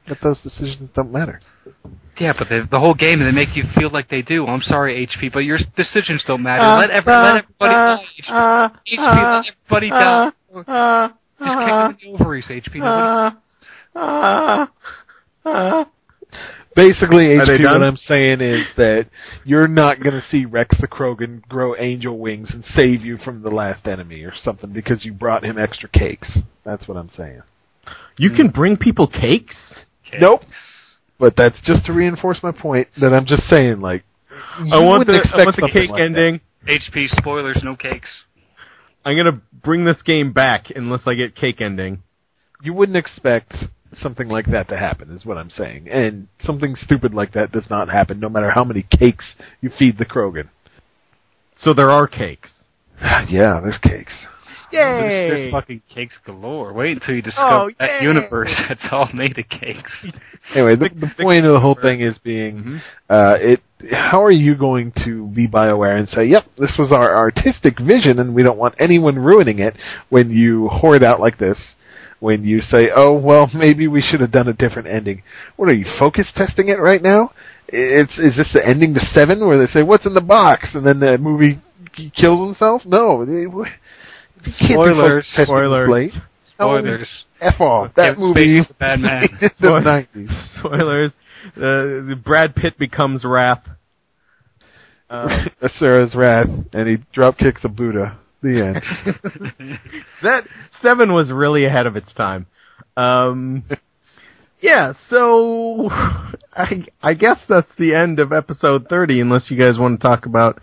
But those decisions don't matter. Yeah, but the whole game, they make you feel like they do. I'm sorry, HP, but your decisions don't matter. Let everybody die. HP, let everybody die. Just kick them in the ovaries, HP. Basically, HP, what I'm saying is that you're not going to see Rex the Krogan grow angel wings and save you from the last enemy or something because you brought him extra cakes. That's what I'm saying. You can bring people cakes? Nope. But that's just to reinforce my point that I'm just saying, I want the cake ending. HP, spoilers, no cakes. I'm going to bring this game back unless I get cake ending. You wouldn't expect something like that to happen, is what I'm saying. And something stupid like that does not happen, no matter how many cakes you feed the Krogan. So there are cakes. Yeah, there's cakes. Yay! There's fucking cakes galore. Wait until you discover that universe that's all made of cakes. Anyway, the point of the whole thing is being, how are you going to be BioWare and say, yep, this was our artistic vision and we don't want anyone ruining it, when you hoard out like this, when you say, oh, well, maybe we should have done a different ending. What are you, focus testing it right now? Is this the ending to 7 where they say, what's in the box? And then the movie kills himself? No. Spoilers. Spoilers. F off. That movie is a bad man. in the 90s. Spoilers. Brad Pitt becomes Wrath. Asura's Wrath, and he drop kicks a Buddha. The end. That 7 was really ahead of its time. Yeah, so I guess that's the end of episode 30, unless you guys want to talk about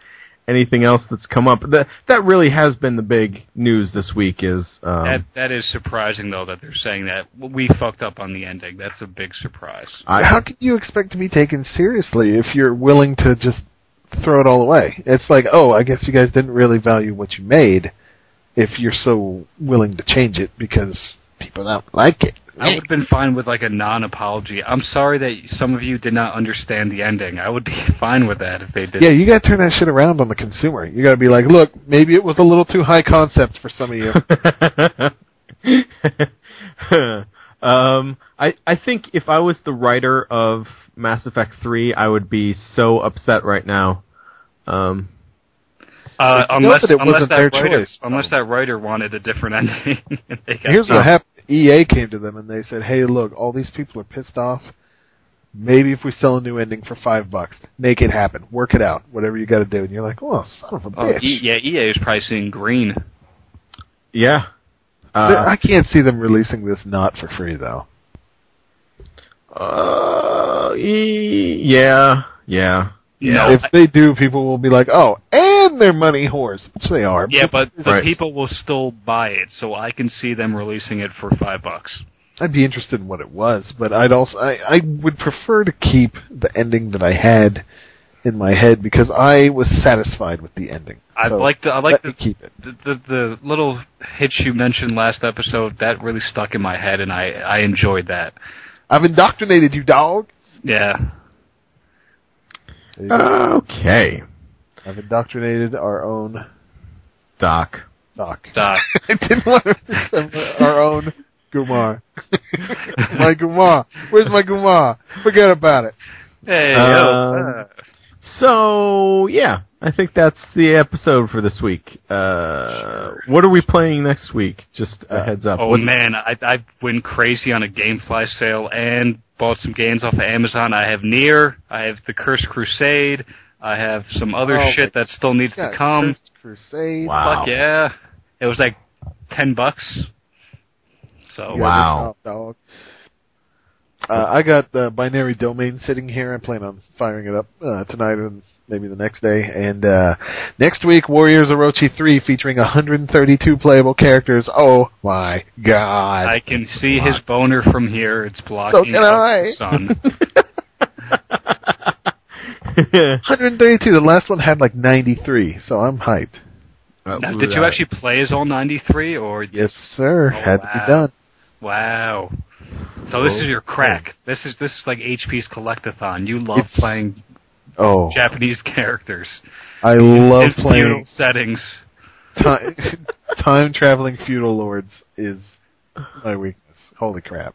anything else that's come up. That really has been the big news this week. That is surprising, though, that they're saying that we fucked up on the ending. That's a big surprise. How can you expect to be taken seriously if you're willing to just throw it all away? It's like, oh, I guess you guys didn't really value what you made if you're so willing to change it because people don't like it. I would have been fine with like a non-apology. I'm sorry that some of you did not understand the ending. I would be fine with that if they did. Yeah, you got to turn that shit around on the consumer. You got to be like, look, maybe it was a little too high concept for some of you. I think if I was the writer of Mass Effect 3, I would be so upset right now. Unless that writer wanted a different ending. Here's what happened. EA came to them and they said, hey, look, all these people are pissed off. Maybe if we sell a new ending for $5, make it happen. Work it out. Whatever you got to do. And you're like, oh, son of a bitch. EA is probably seeing green. Yeah. I can't see them releasing this not for free, though. Yeah. No, if they do, people will be like, oh, and they're money whores, which they are. Yeah, but the people will still buy it, so I can see them releasing it for $5. I'd be interested in what it was, but I would prefer to keep the ending that I had in my head because I was satisfied with the ending. I like to keep it. The little hitch you mentioned last episode that really stuck in my head, and I enjoyed that. I've indoctrinated you, dog. Yeah. Okay. I've indoctrinated our own Doc. I didn't want to our own Gumaer. My Gumaer. Where's my Gumaer? Forget about it. Hey. So yeah, I think that's the episode for this week. What are we playing next week? Just a heads up. Oh man, I went crazy on a GameFly sale and bought some games off of Amazon. I have Nier, I have The Cursed Crusade, I have some other shit that still needs to come. Cursed Crusade. Wow. Fuck yeah. It was like $10. So wow. Dog. I got the Binary Domain sitting here. I plan on firing it up tonight and maybe the next day. And next week, Warriors Orochi 3 featuring 132 playable characters. Oh my god. I can see his boner from here. It's blocking the sun. 132. The last one had like 93, so I'm hyped. Now, did you actually play as all 93? Or yes, sir. Had to be done. Wow. So this is your crack. This is like HP's collectathon. You love playing Japanese characters. I love playing feudal settings. Time traveling feudal lords is my weakness. Holy crap.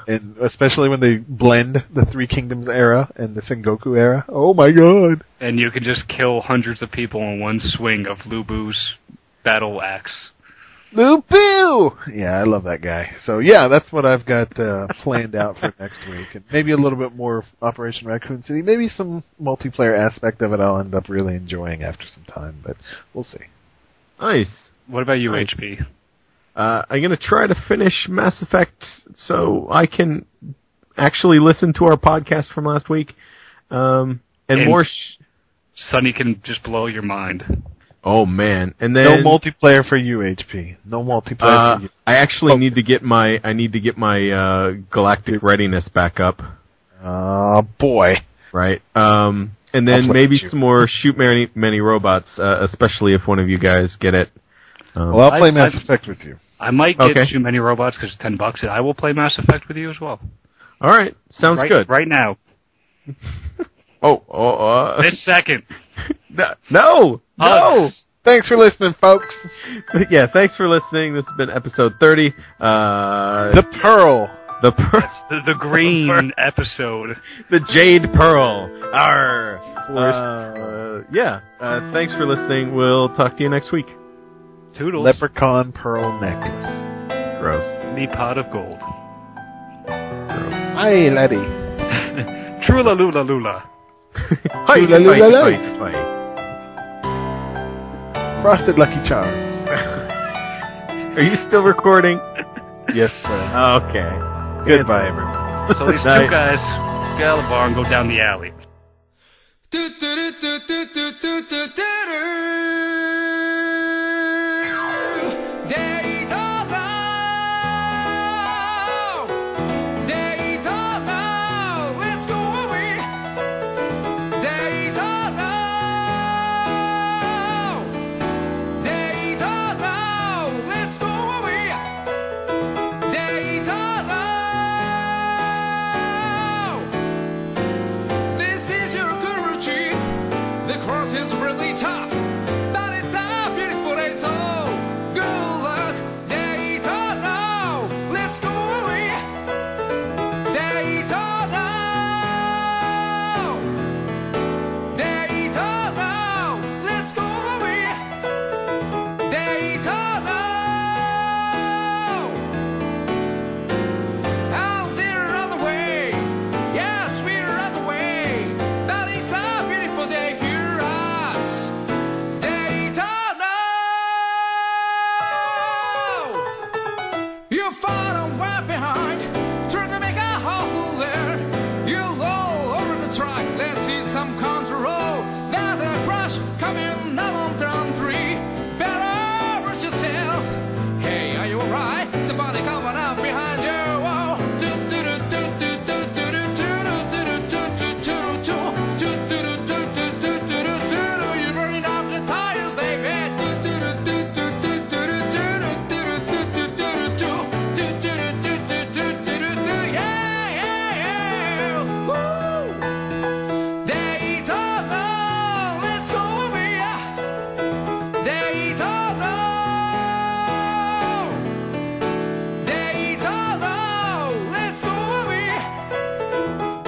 And especially when they blend the Three Kingdoms era and the Sengoku era. Oh my god. And you can just kill hundreds of people in one swing of Lubu's battle axe. Lubu! Yeah, I love that guy. So yeah, that's what I've got planned out for next week. And maybe a little bit more Operation Raccoon City. Maybe some multiplayer aspect of it I'll end up really enjoying after some time, but we'll see. Nice. What about you, HP? I'm going to try to finish Mass Effect so I can actually listen to our podcast from last week. And more... Sonny can just blow your mind. Oh man! And then no multiplayer for you, HP. No multiplayer for you. I actually need to get my galactic readiness back up. Boy. Right. And then maybe some more shoot many robots, especially if one of you guys get it. Well, I'll play Mass Effect with you. I might get Shoot Many Robots because it's $10, and I will play Mass Effect with you as well. All right, sounds good. Right now. This second. No. Thanks for listening, folks. Yeah, thanks for listening. This has been episode 30. The Pearl. The green episode. The Jade Pearl. Thanks for listening. We'll talk to you next week. Toodles. Leprechaun Pearl Necklace. Gross. Me pot of gold. Gross. Hi, laddie. Trula lula lula. Fight. Frosted Lucky Charms. Are you still recording? Yes, sir. Okay. Goodbye, everyone. So these two guys get out of the bar and go down the alley. Let's go away. is really tough, but it's a beautiful day, so good luck, Daytona. Let's go away, Daytona. Daytona, let's go away, Daytona. Out there on the way, yes, we're on the way, but it's a beautiful day here at Daytona. You follow right behind, trying to make a hustle there. You'll all over the track, let's see some control. There's a crash coming out on turn 3. Better watch yourself. Hey, are you alright? Somebody coming up behind you. Oh. You're burning up the tires, baby. Yeah. Woo. Daytona, let's go away. Daytona. Daytona, let's go away.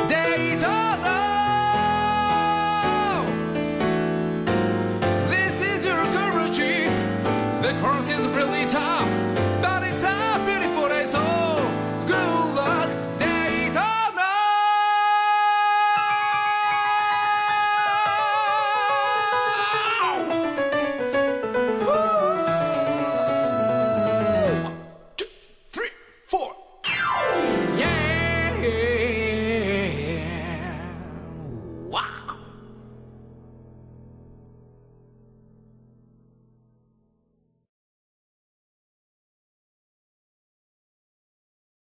Daytona. This is your cover, chief. The course is really tough, but it's a beautiful day, so good luck, Daytona. Woo! 1, 2, 3, 4. Yeah. Wow.